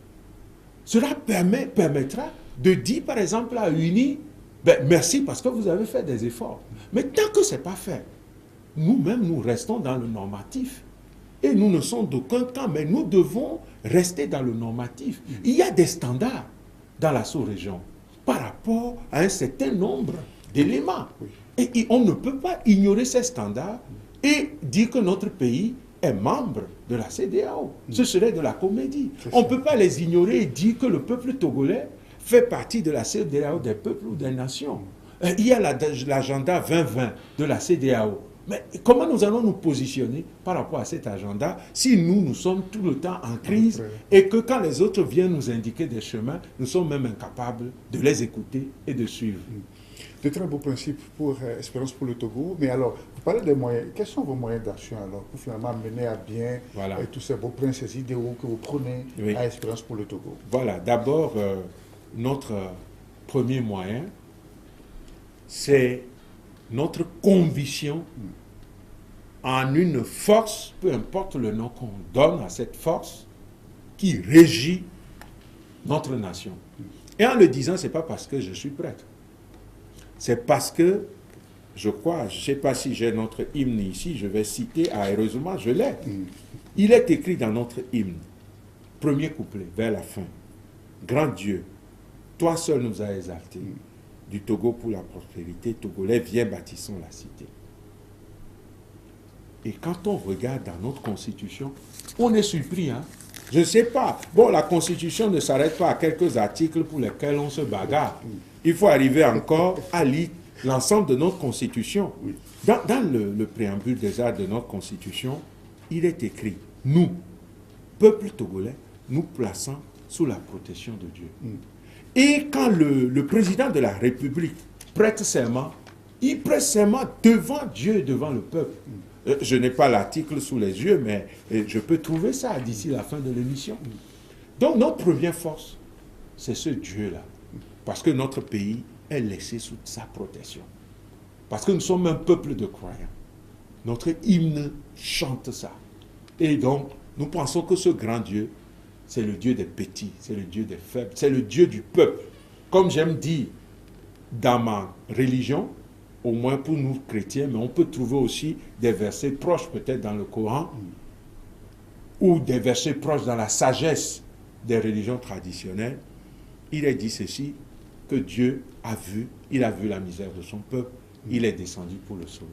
Cela permettra de dire, par exemple, à UNI, Ben, merci parce que vous avez fait des efforts. Mais tant que ce n'est pas fait, nous-mêmes, nous restons dans le normatif. Et nous ne sommes d'aucun temps, mais nous devons rester dans le normatif. Il y a des standards dans la sous-région par rapport à un certain nombre d'éléments. Et on ne peut pas ignorer ces standards et dire que notre pays est membre de la CEDEAO. Ce serait de la comédie. On ne peut pas les ignorer et dire que le peuple togolais fait partie de la CEDEAO des peuples ou des nations. Il y a l'agenda 2020 de la CEDEAO. Mais comment nous allons nous positionner par rapport à cet agenda si nous sommes tout le temps en crise et que quand les autres viennent nous indiquer des chemins, nous sommes même incapables de les écouter et de suivre. De très beaux principes pour Espérance pour le Togo. Mais alors, vous parlez des moyens. Quels sont vos moyens d'action alors pour finalement mener à bien tous ces beaux principes, ces idéaux que vous prenez à Espérance pour le Togo? Voilà, d'abord, notre premier moyen, c'est notre conviction en une force, peu importe le nom qu'on donne à cette force, qui régit notre nation. Et en le disant, ce n'est pas parce que je suis prêtre. C'est parce que, je crois, je ne sais pas si j'ai notre hymne ici, je vais citer, heureusement, je l'ai. Il est écrit dans notre hymne, premier couplet, vers la fin. Grand Dieu, toi seul nous as exaltés. Du Togo pour la prospérité, Togolais, viens, bâtissons la cité. Et quand on regarde dans notre constitution, on est surpris. Hein? Je ne sais pas. Bon, la constitution ne s'arrête pas à quelques articles pour lesquels on se bagarre. Il faut arriver encore à lire l'ensemble de notre constitution. Dans le préambule des arts de notre constitution, il est écrit, nous, peuple togolais, nous plaçons sous la protection de Dieu. Et quand le président de la République prête serment, il prête serment devant Dieu et devant le peuple. Je n'ai pas l'article sous les yeux, mais je peux trouver ça d'ici la fin de l'émission. Donc notre première force, c'est ce Dieu-là. Parce que notre pays est laissé sous sa protection. Parce que nous sommes un peuple de croyants. Notre hymne chante ça. Et donc, nous pensons que ce grand Dieu, c'est le Dieu des petits, c'est le Dieu des faibles, c'est le Dieu du peuple. Comme j'aime dire dans ma religion, au moins pour nous chrétiens, mais on peut trouver aussi des versets proches peut-être dans le Coran, ou des versets proches dans la sagesse des religions traditionnelles. Il est dit ceci, que Dieu a vu, il a vu la misère de son peuple, il est descendu pour le sauver.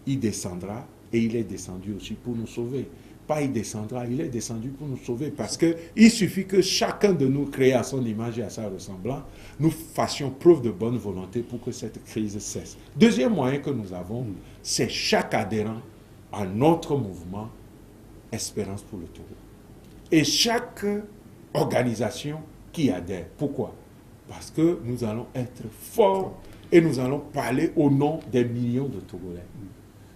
Il descendra et il est descendu aussi pour nous sauver. Pas il descendra, il est descendu pour nous sauver. Parce qu'il suffit que chacun de nous, créé à son image et à sa ressemblance, nous fassions preuve de bonne volonté pour que cette crise cesse. Deuxième moyen que nous avons, c'est chaque adhérent à notre mouvement Espérance pour le Togo. Et chaque organisation qui adhère. Pourquoi? Parce que nous allons être forts et nous allons parler au nom des millions de Togolais.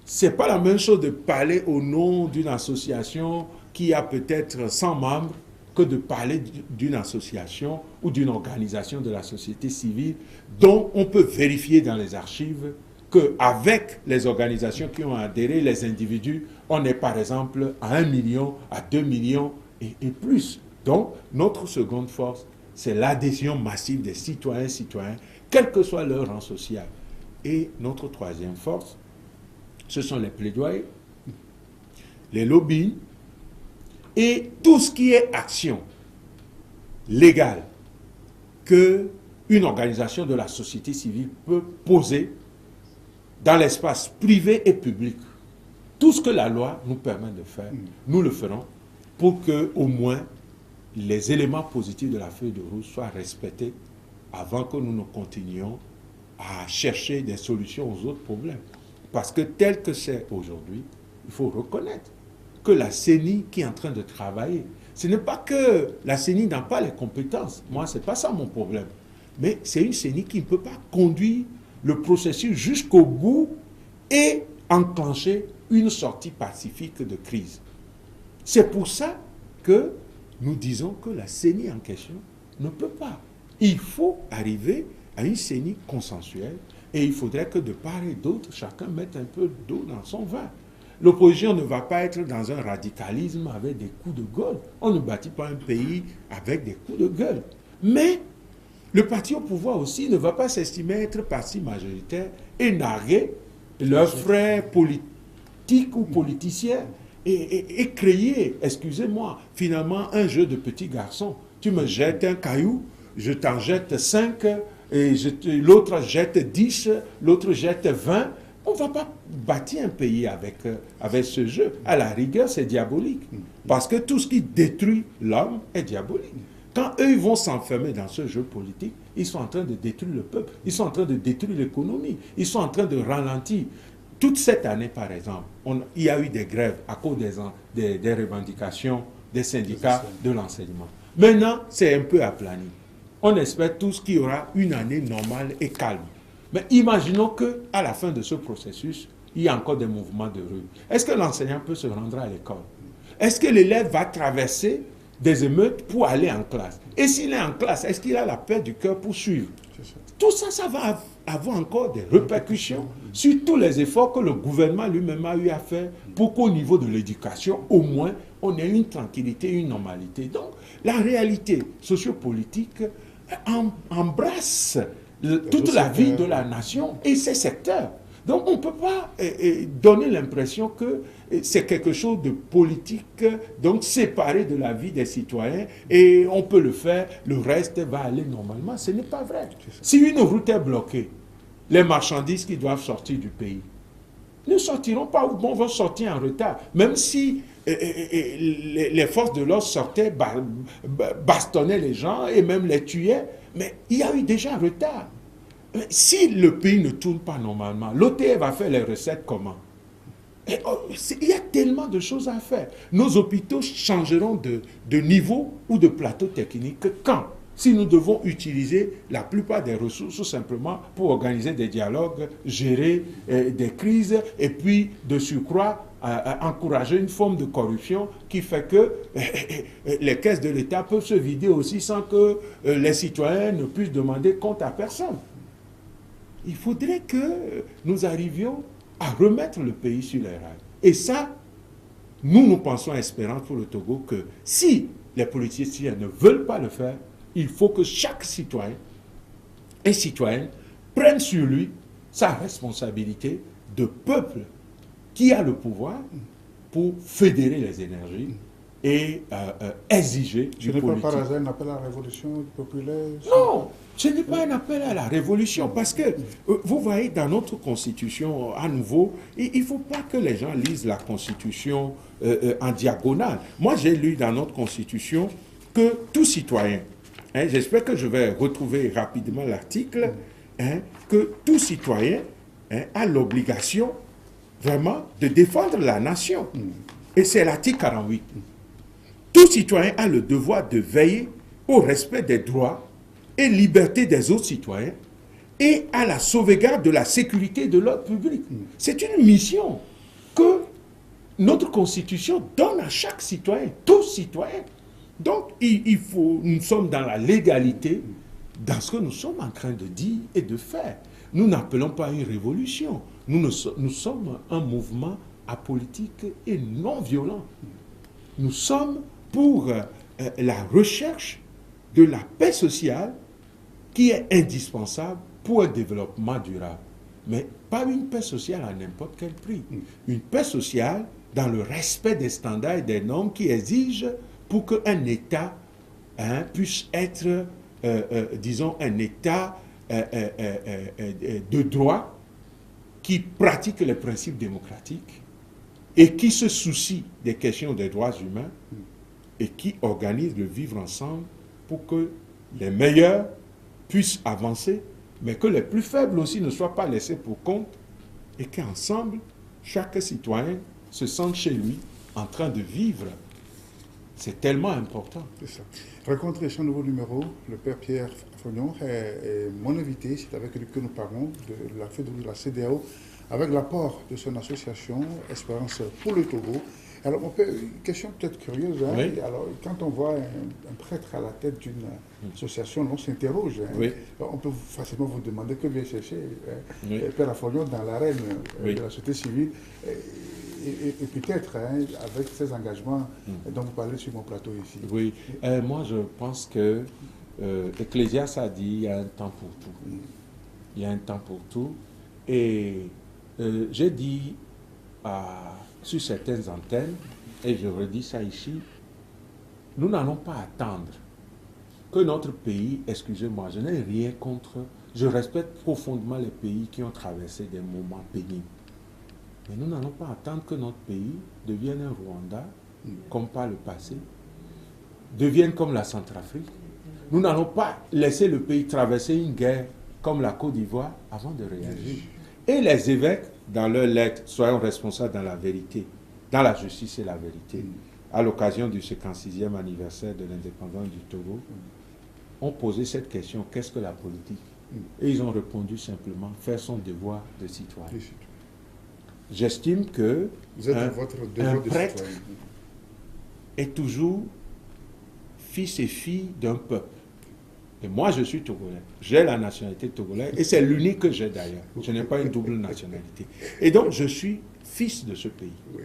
Ce n'est pas la même chose de parler au nom d'une association qui a peut-être 100 membres que de parler d'une association ou d'une organisation de la société civile dont on peut vérifier dans les archives qu'avec les organisations qui ont adhéré, les individus, on est par exemple à 1 million, à 2 millions et plus. Donc, notre seconde force, c'est l'adhésion massive des citoyens, quel que soit leur rang social. Et notre troisième force, ce sont les plaidoyers, les lobbies et tout ce qui est action légale qu'une organisation de la société civile peut poser dans l'espace privé et public. Tout ce que la loi nous permet de faire, nous le ferons pour que au moins les éléments positifs de la feuille de route soient respectés avant que nous ne continuions à chercher des solutions aux autres problèmes. Parce que tel que c'est aujourd'hui, il faut reconnaître que la CENI qui est en train de travailler, ce n'est pas que la CENI n'a pas les compétences. Moi, ce n'est pas ça mon problème. Mais c'est une CENI qui ne peut pas conduire le processus jusqu'au bout et enclencher une sortie pacifique de crise. C'est pour ça que nous disons que la CENI en question ne peut pas. Il faut arriver à une CENI consensuelle et il faudrait que de part et d'autre, chacun mette un peu d'eau dans son vin. L'opposition ne va pas être dans un radicalisme avec des coups de gueule. On ne bâtit pas un pays avec des coups de gueule. Mais Le parti au pouvoir aussi ne va pas s'estimer être parti majoritaire et narguer leurs frères politiques ou politiciens et créer, excusez-moi, finalement un jeu de petits garçons. Tu me jettes un caillou, je t'en jette 5, et l'autre jette 10, l'autre jette 20. On ne va pas bâtir un pays avec ce jeu. À la rigueur, c'est diabolique. Parce que tout ce qui détruit l'homme est diabolique. Quand eux vont s'enfermer dans ce jeu politique, ils sont en train de détruire le peuple, ils sont en train de détruire l'économie, ils sont en train de ralentir. Toute cette année, par exemple, il y a eu des grèves à cause des revendications des syndicats de l'enseignement. Maintenant, c'est un peu aplani. On espère tous qu'il y aura une année normale et calme. Mais imaginons qu'à la fin de ce processus, il y a encore des mouvements de rue. Est-ce que l'enseignant peut se rendre à l'école? Est-ce que l'élève va traverser des émeutes pour aller en classe? Et s'il est en classe, est-ce qu'il a la paix du cœur pour suivre? Tout ça, ça va avoir encore des répercussions sur tous les efforts que le gouvernement lui-même a eu à faire pour qu'au niveau de l'éducation, au moins, on ait une tranquillité, une normalité. Donc, la réalité sociopolitique embrasse toute la vie de la nation et ses secteurs. Donc, on ne peut pas donner l'impression que c'est quelque chose de politique, donc séparé de la vie des citoyens, et on peut le faire, le reste va aller normalement. Ce n'est pas vrai. Si une route est bloquée, les marchandises qui doivent sortir du pays ne sortiront pas ou vont sortir en retard. Même si les forces de l'ordre sortaient, bastonnaient les gens et même les tuaient, mais il y a eu déjà un retard. Si le pays ne tourne pas normalement, l'OTF va faire les recettes comment? Il y a tellement de choses à faire. Nos hôpitaux changeront de niveau ou de plateau technique quand? Si nous devons utiliser la plupart des ressources simplement pour organiser des dialogues, gérer des crises et puis de surcroît encourager une forme de corruption qui fait que les caisses de l'État peuvent se vider aussi sans que les citoyens ne puissent demander compte à personne. Il faudrait que nous arrivions à remettre le pays sur les rails. Et ça, nous pensons à Espérance pour le Togo que si les politiciens ne veulent pas le faire, il faut que chaque citoyen et citoyenne prenne sur lui sa responsabilité de peuple qui a le pouvoir pour fédérer les énergies et exiger du politique. Ce n'est pas par hasard un appel à la révolution populaire? Non, ce n'est pas un appel à la révolution parce que, vous voyez, dans notre constitution, à nouveau, il ne faut pas que les gens lisent la constitution en diagonale. Moi, j'ai lu dans notre constitution que tout citoyen, j'espère que je vais retrouver rapidement l'article, que tout citoyen a l'obligation vraiment de défendre la nation. Et c'est l'article 48. Tout citoyen a le devoir de veiller au respect des droits et libertés des autres citoyens et à la sauvegarde de la sécurité de l'ordre public. C'est une mission que notre Constitution donne à chaque citoyen, tous citoyens. Donc, nous sommes dans la légalité dans ce que nous sommes en train de dire et de faire. Nous n'appelons pas une révolution. Nous sommes un mouvement apolitique et non violent. Nous sommes pour la recherche de la paix sociale qui est indispensable pour un développement durable. Mais pas une paix sociale à n'importe quel prix. Une paix sociale dans le respect des standards et des normes qui exigent pour qu'un État puisse être, disons, un État de droit qui pratique les principes démocratiques et qui se soucie des questions des droits humains et qui organise le vivre ensemble pour que les meilleurs puissent avancer, mais que les plus faibles aussi ne soient pas laissés pour compte et qu'ensemble, chaque citoyen se sente chez lui en train de vivre. C'est tellement important. C'est ça. Rencontrer son nouveau numéro, le père Pierre Fognon est mon invité. C'est avec lui que nous parlons de la fédération de la CEDEAO, avec l'apport de son association Espérance pour le Togo. Alors, une question peut-être curieuse. Oui. Alors, quand on voit un prêtre à la tête d'une association, on s'interroge. Oui. On peut facilement vous demander que vient chercher Père Fognon dans l'arène de la société civile. Et peut-être avec ces engagements dont vous parlez sur mon plateau ici. Oui, moi je pense que Ecclésiaste a dit il y a un temps pour tout. Il y a un temps pour tout. Et j'ai dit sur certaines antennes, et je redis ça ici, nous n'allons pas attendre que notre pays, excusez-moi, je n'ai rien contre, je respecte profondément les pays qui ont traversé des moments pénibles. Mais nous n'allons pas attendre que notre pays devienne un Rwanda, comme par le passé, devienne comme la Centrafrique. Nous n'allons pas laisser le pays traverser une guerre comme la Côte d'Ivoire avant de réagir. Et les évêques, dans leur lettre, soyons responsables dans la vérité, dans la justice et la vérité, à l'occasion du 56e anniversaire de l'indépendance du Togo, ont posé cette question, qu'est-ce que la politique? Et ils ont répondu simplement, faire son devoir de citoyen. J'estime que un prêtre est toujours fils et fille d'un peuple. Et moi, je suis togolais. J'ai la nationalité togolaise et c'est l'unique que j'ai d'ailleurs. Je n'ai pas une double nationalité. Et donc, je suis fils de ce pays. Oui.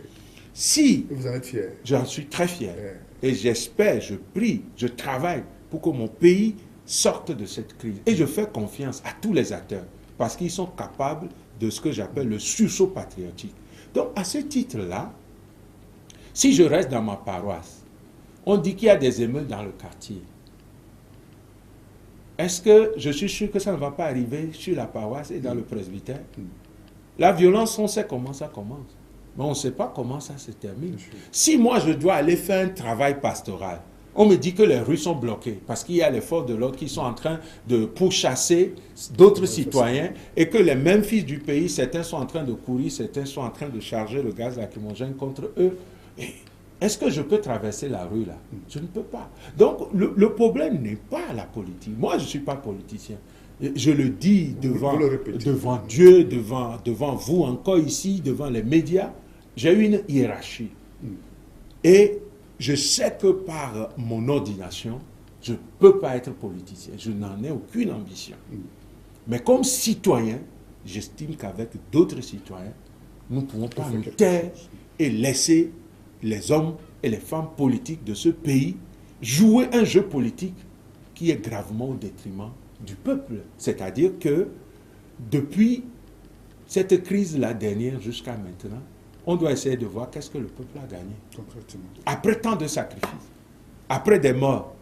Si vous en êtes fier. J'en suis très fier. Et j'espère, je prie, je travaille pour que mon pays sorte de cette crise. Et je fais confiance à tous les acteurs parce qu'ils sont capables de ce que j'appelle le sursaut patriotique. Donc, à ce titre-là, si je reste dans ma paroisse, on dit qu'il y a des émeutes dans le quartier. Est-ce que je suis sûr que ça ne va pas arriver sur la paroisse et dans le presbytère? La violence, on sait comment ça commence. Mais on ne sait pas comment ça se termine. Si moi, je dois aller faire un travail pastoral, on me dit que les rues sont bloquées parce qu'il y a les forces de l'ordre qui sont en train de pourchasser d'autres citoyens et que les mêmes fils du pays, certains sont en train de courir, certains sont en train de charger le gaz lacrymogène contre eux. Est-ce que je peux traverser la rue là? Je ne peux pas. Donc, le problème n'est pas la politique. Moi, je ne suis pas politicien. Je le dis devant Dieu, devant vous, encore ici, devant les médias. J'ai une hiérarchie. Et je sais que par mon ordination, je ne peux pas être politicien. Je n'en ai aucune ambition. Mais comme citoyen, j'estime qu'avec d'autres citoyens, nous ne pouvons pas nous taire et laisser les hommes et les femmes politiques de ce pays jouer un jeu politique qui est gravement au détriment du peuple. C'est-à-dire que depuis cette crise-là dernière jusqu'à maintenant, on doit essayer de voir qu'est-ce que le peuple a gagné. Après tant de sacrifices, après des morts,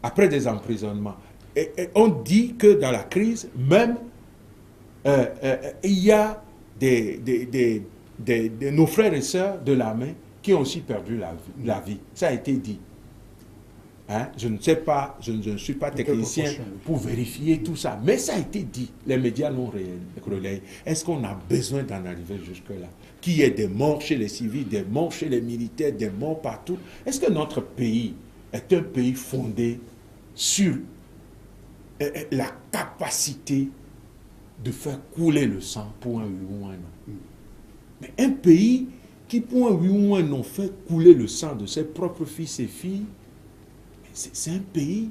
après des emprisonnements. Et on dit que dans la crise, même, il y a nos frères et sœurs de l'armée qui ont aussi perdu la vie. Ça a été dit. Hein? Je ne sais pas, je ne suis pas technicien pour vérifier tout ça, mais ça a été dit. Les médias l'ont relayé. Est-ce qu'on a besoin d'en arriver jusque-là? Qu'il y ait des morts chez les civils, des morts chez les militaires, des morts partout. Est-ce que notre pays est un pays fondé sur la capacité de faire couler le sang pour un oui ou un non? Mais un pays qui, pour un oui ou un non, fait couler le sang de ses propres fils et filles, c'est un pays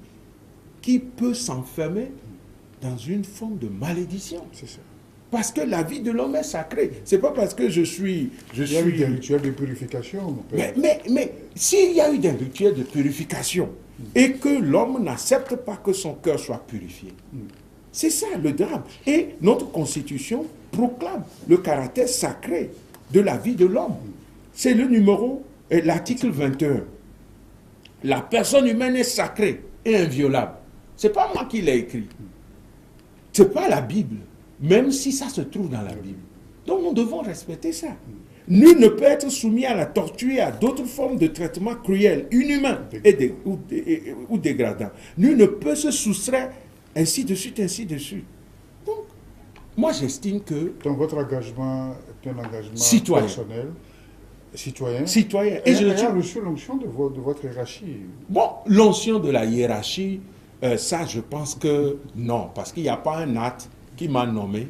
qui peut s'enfermer dans une forme de malédiction. C'est ça. Parce que la vie de l'homme est sacrée. C'est pas parce que il y a eu des rituels de purification. Mais s'il y a eu des rituels de purification et que l'homme n'accepte pas que son cœur soit purifié, c'est ça le drame. Et notre constitution proclame le caractère sacré de la vie de l'homme. C'est l'article 21. La personne humaine est sacrée et inviolable. Ce n'est pas moi qui l'ai écrit. Ce n'est pas la Bible, même si ça se trouve dans la Bible. Donc nous devons respecter ça. Nul ne peut être soumis à la torture et à d'autres formes de traitement cruels, inhumains ou dégradants. Nul ne peut se soustraire, ainsi de suite, ainsi de suite. Donc, moi j'estime que... Donc votre engagement est un engagement citoyen. Personnel. Citoyen. Et je a reçu l'onction de votre hiérarchie. Bon, l'onction de la hiérarchie, ça je pense que non, parce qu'il n'y a pas un acte qui m'a nommé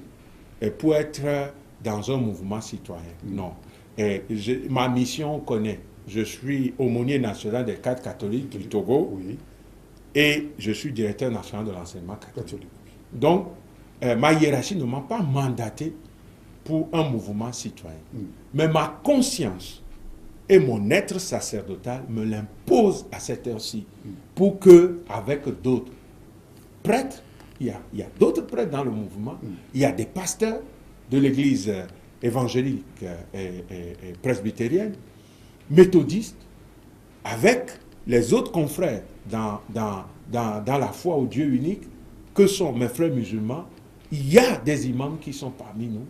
pour être dans un mouvement citoyen. Non. Et ma mission, on connaît. Je suis aumônier national des cadres catholiques du Togo et je suis directeur national de l'enseignement catholique. Donc, ma hiérarchie ne m'a pas mandaté pour un mouvement citoyen. Mais ma conscience et mon être sacerdotal me l'imposent à cette heure-ci pour que, avec d'autres, prêtres, il y a d'autres prêtres dans le mouvement, il y a des pasteurs de l'église évangélique et presbytérienne, méthodistes, avec les autres confrères dans la foi au Dieu unique, que sont mes frères musulmans. Il y a des imams qui sont parmi nous.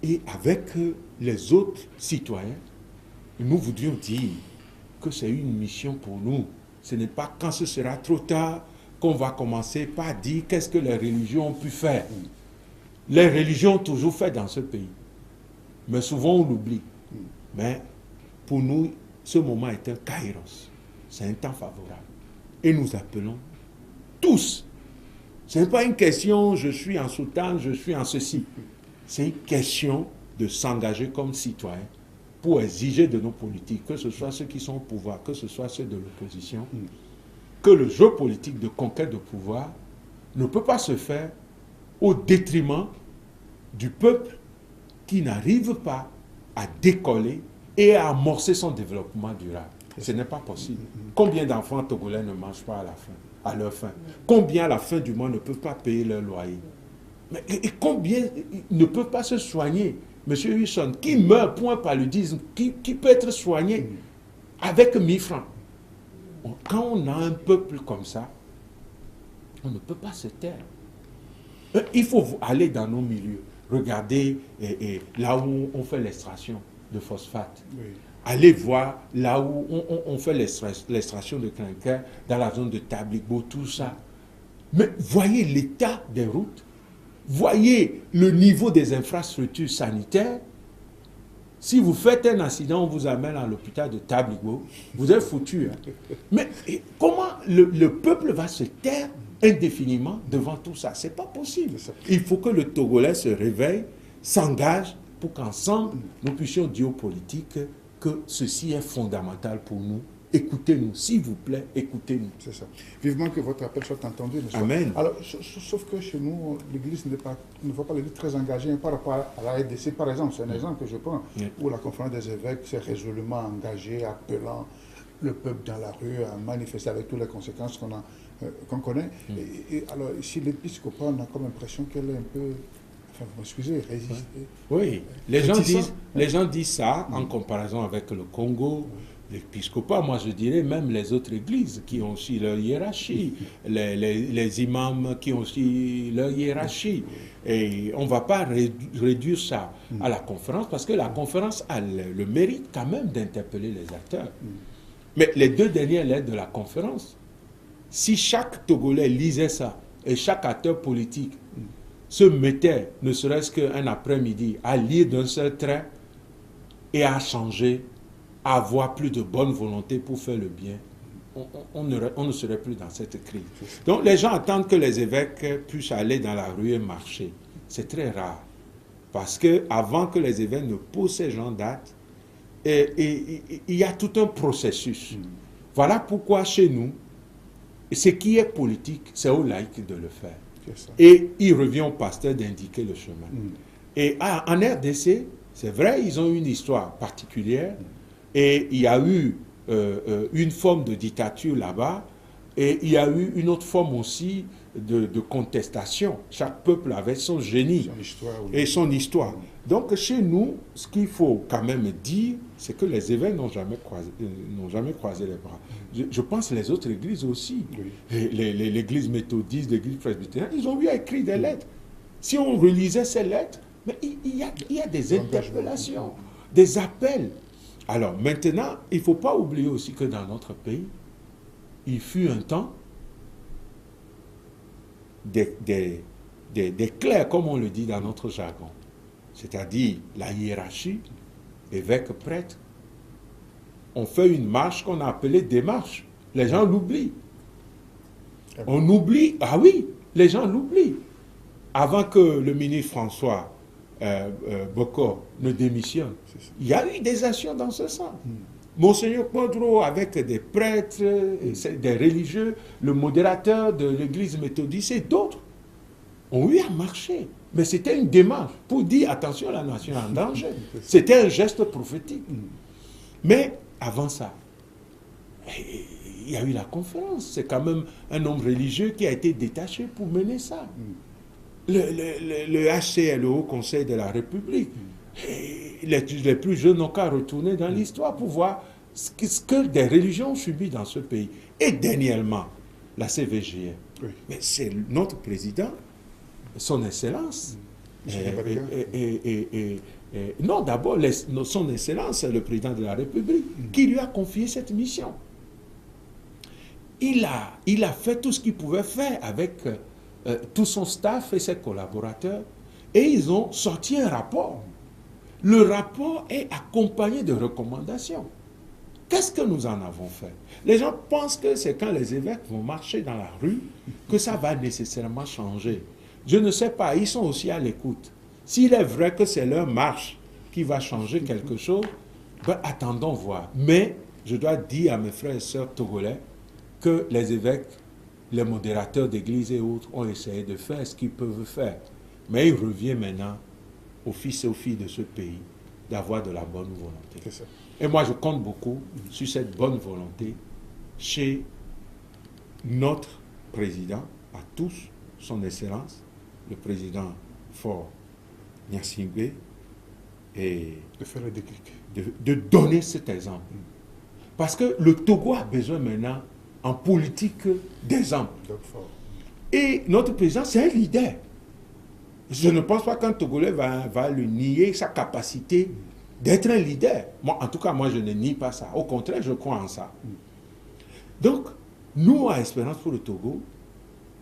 Et avec les autres citoyens, nous voudrions dire que c'est une mission pour nous. Ce n'est pas quand ce sera trop tard qu'on va commencer par dire qu'est-ce que les religions ont pu faire. Les religions ont toujours fait dans ce pays. Mais souvent on l'oublie. Mais pour nous, ce moment est un kairos. C'est un temps favorable. Et nous appelons tous. Ce n'est pas une question je suis en soutane, je suis en ceci. C'est une question de s'engager comme citoyen pour exiger de nos politiques, que ce soit ceux qui sont au pouvoir, que ce soit ceux de l'opposition, que le jeu politique de conquête de pouvoir ne peut pas se faire au détriment du peuple qui n'arrive pas à décoller et à amorcer son développement durable. Ce n'est pas possible. Combien d'enfants togolais ne mangent pas à leur faim? Combien à la fin du mois ne peuvent pas payer leur loyer? Et combien ne peuvent pas se soigner? Monsieur Wilson, qui meurt point paludisme, qui peut être soigné avec 1000 francs? Quand on a un peuple comme ça, on ne peut pas se taire. Il faut aller dans nos milieux. Regardez là où on fait l'extraction de phosphate. Oui. Allez voir là où on fait l'extraction de clinker, dans la zone de Tabligbo, tout ça. Mais voyez l'état des routes. Voyez le niveau des infrastructures sanitaires. Si vous faites un accident, on vous amène à l'hôpital de Tabligbo, vous êtes foutu. Hein? Mais comment le peuple va se taire indéfiniment devant tout ça? Ce n'est pas possible. Il faut que le Togolais se réveille, s'engage pour qu'ensemble, nous puissions dire aux politiques que ceci est fondamental pour nous. Écoutez-nous, s'il vous plaît, écoutez-nous. C'est ça. Vivement que votre appel soit entendu. Amen. Alors, sauf que chez nous, l'Église ne voit pas l'Église très engagée par rapport à la RDC, par exemple. C'est un exemple que je prends, où la conférence des évêques s'est résolument engagée, appelant le peuple dans la rue à manifester avec toutes les conséquences qu'on connaît. Et alors, ici, l'épiscopat, on a comme l'impression qu'elle est un peu... Enfin, vous m'excusez, résister. Oui, les gens disent ça en comparaison avec le Congo. L'épiscopat, moi je dirais même les autres églises qui ont aussi leur hiérarchie, les imams qui ont aussi leur hiérarchie. Et on ne va pas réduire ça à la conférence, parce que la conférence a le mérite quand même d'interpeller les acteurs. Mais les 2 dernières lettres de la conférence, si chaque Togolais lisait ça, et chaque acteur politique se mettait, ne serait-ce qu'un après-midi, à lire d'un seul trait et à changer, à avoir plus de bonne volonté pour faire le bien, on ne serait plus dans cette crise. Donc les gens attendent que les évêques puissent aller dans la rue et marcher. C'est très rare. Parce qu'avant que les évêques ne posent ces gens d'actes, il y a tout un processus. Voilà pourquoi chez nous, ce qui est politique, c'est aux laïcs de le faire. Et il revient au pasteur d'indiquer le chemin. Et en RDC, c'est vrai, ils ont une histoire particulière. Et il y a eu une forme de dictature là-bas, et il y a eu une autre forme aussi de contestation. Chaque peuple avait son génie et son histoire. Donc chez nous, ce qu'il faut quand même dire, c'est que les évêques n'ont jamais croisé les bras. Je pense les autres églises aussi. Oui. L'église méthodiste, l'église presbytérienne, ils ont eu à écrire des lettres. Si on relisait ces lettres, mais il y a des interpellations, des appels. Alors maintenant, il ne faut pas oublier aussi que dans notre pays, il fut un temps des clercs, comme on le dit dans notre jargon, c'est-à-dire la hiérarchie, évêque-prêtre. On fait une marche qu'on a appelée démarche. Les gens l'oublient. On oublie, ah oui, les gens l'oublient. Avant que le ministre François Bokor ne démissionne, il y a eu des actions dans ce sens. Monseigneur Podro, avec des prêtres, des religieux, le modérateur de l'église méthodiste et d'autres, ont eu à marcher. Mais c'était une démarche pour dire attention, la nation est en danger. C'était un geste prophétique. Mais avant ça, il y a eu la conférence. C'est quand même un homme religieux qui a été détaché pour mener ça. Le HCR, le Haut Conseil de la République, les plus jeunes n'ont qu'à retourner dans l'histoire pour voir ce que des religions ont subi dans ce pays. Et dernièrement, la CVGR. Oui. Mais c'est notre président, son Excellence. Non, d'abord, son Excellence, le président de la République, qui lui a confié cette mission. Il a fait tout ce qu'il pouvait faire avec tout son staff et ses collaborateurs, et ils ont sorti un rapport. Le rapport est accompagné de recommandations. Qu'est-ce que nous en avons fait? Les gens pensent que c'est quand les évêques vont marcher dans la rue que ça va nécessairement changer. Je ne sais pas, ils sont aussi à l'écoute. S'il est vrai que c'est leur marche qui va changer quelque chose, ben attendons voir. Mais je dois dire à mes frères et sœurs togolais que les évêques, les modérateurs d'église et autres ont essayé de faire ce qu'ils peuvent faire. Mais il revient maintenant aux fils et aux filles de ce pays d'avoir de la bonne volonté. C'est ça. Et moi, je compte beaucoup sur cette bonne volonté chez notre président, à tous, son Excellence, le président Faure Gnassingbé, et de faire le déclic. De donner cet exemple. Parce que le Togo a besoin maintenant, en politique, d'exemple. Et notre président, c'est un leader. Je ne pense pas qu'un Togolais va lui nier sa capacité d'être un leader. Moi, en tout cas, moi, je ne nie pas ça. Au contraire, je crois en ça. Donc, nous, à Espérance pour le Togo,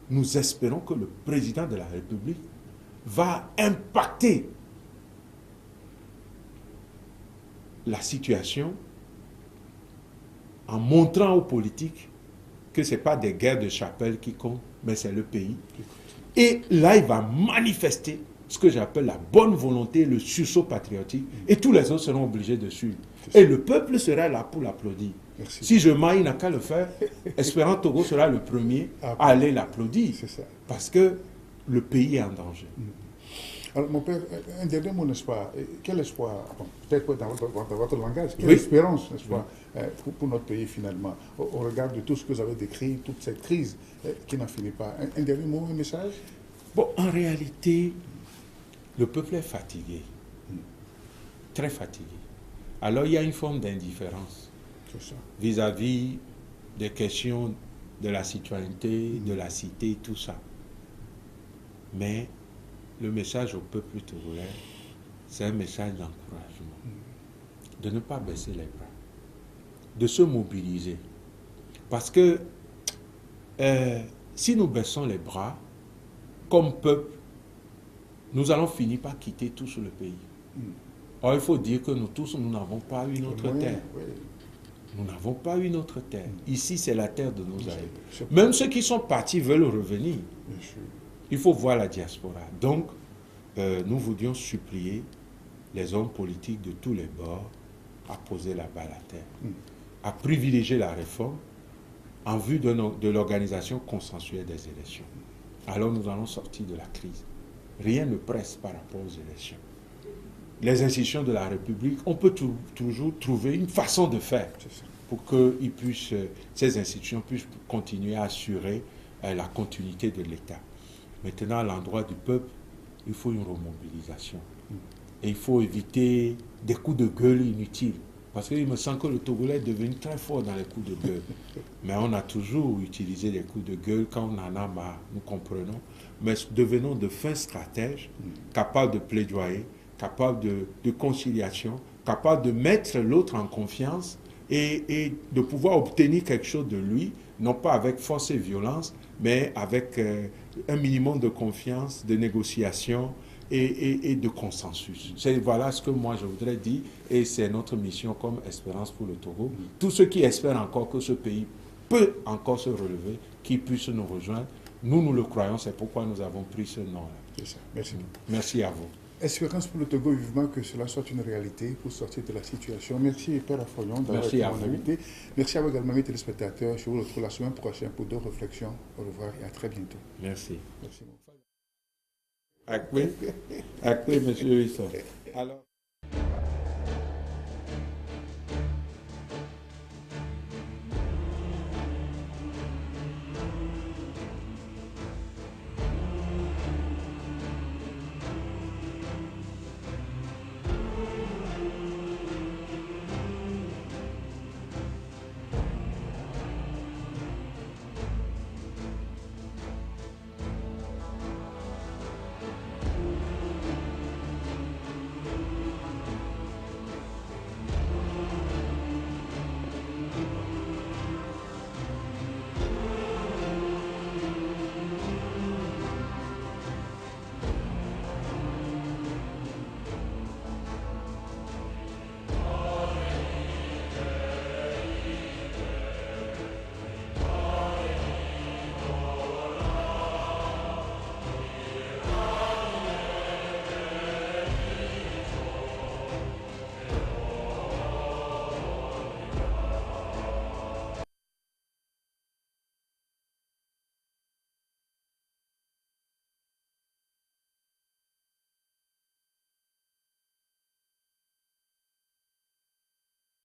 nous espérons que le président de la République va impacter la situation en montrant aux politiques que ce n'est pas des guerres de chapelle qui comptent, mais c'est le pays. Et là, il va manifester ce que j'appelle la bonne volonté, le sursaut patriotique, et tous les autres seront obligés de suivre. Et le peuple sera là pour l'applaudir. Si je mens, il n'a qu'à le faire. Espérant Togo sera le premier à aller l'applaudir. Parce que le pays est en danger. Alors, mon père, un dernier mot, n'est-ce pas? Quel espoir, bon, peut-être dans votre langage, quelle espérance, n'est-ce pas, pour notre pays finalement, au regard de tout ce que vous avez décrit, toute cette crise qui n'en finit pas? Un dernier mot, un message? Bon, en réalité, le peuple est fatigué, très fatigué. Alors, il y a une forme d'indifférence vis-à-vis des questions de la citoyenneté, de la cité, tout ça. Mais le message au peuple togolais, c'est un message d'encouragement, de ne pas baisser les bras, de se mobiliser. Parce que si nous baissons les bras, comme peuple, nous allons finir par quitter tous le pays. Or, il faut dire que nous tous, nous n'avons pas une autre terre. Nous n'avons pas une autre terre. Ici, c'est la terre de nos aïeux. Même ceux qui sont partis veulent revenir. Il faut voir la diaspora. Donc, nous voulions supplier les hommes politiques de tous les bords à poser la balle à terre, à privilégier la réforme en vue de l'organisation consensuelle des élections. Alors nous allons sortir de la crise. Rien ne presse par rapport aux élections. Les institutions de la République, on peut toujours trouver une façon de faire pour que ces institutions puissent continuer à assurer la continuité de l'État. Maintenant, à l'endroit du peuple, il faut une remobilisation. Et il faut éviter des coups de gueule inutiles. Parce qu'il me semble que le Togolais est devenu très fort dans les coups de gueule. Mais on a toujours utilisé des coups de gueule quand on en a marre, nous comprenons. Mais devenons de fins stratèges, capables de plaidoyer, capables de conciliation, capables de mettre l'autre en confiance et de pouvoir obtenir quelque chose de lui, non pas avec force et violence, mais avec un minimum de confiance, de négociation et de consensus. Voilà ce que moi je voudrais dire, et c'est notre mission comme Espérance pour le Togo. Tous ceux qui espèrent encore que ce pays peut encore se relever, qui puissent nous rejoindre, nous le croyons, c'est pourquoi nous avons pris ce nom-là. C'est ça. Merci. Merci à vous. Espérance pour le Togo, vivement que cela soit une réalité pour sortir de la situation. Merci, Père Affollion, d'avoir été mon invité. Merci à vous également, mes téléspectateurs. Je vous retrouve la semaine prochaine pour d'autres réflexions. Au revoir et à très bientôt. Merci. Merci. Acté, monsieur Wilson. Alors...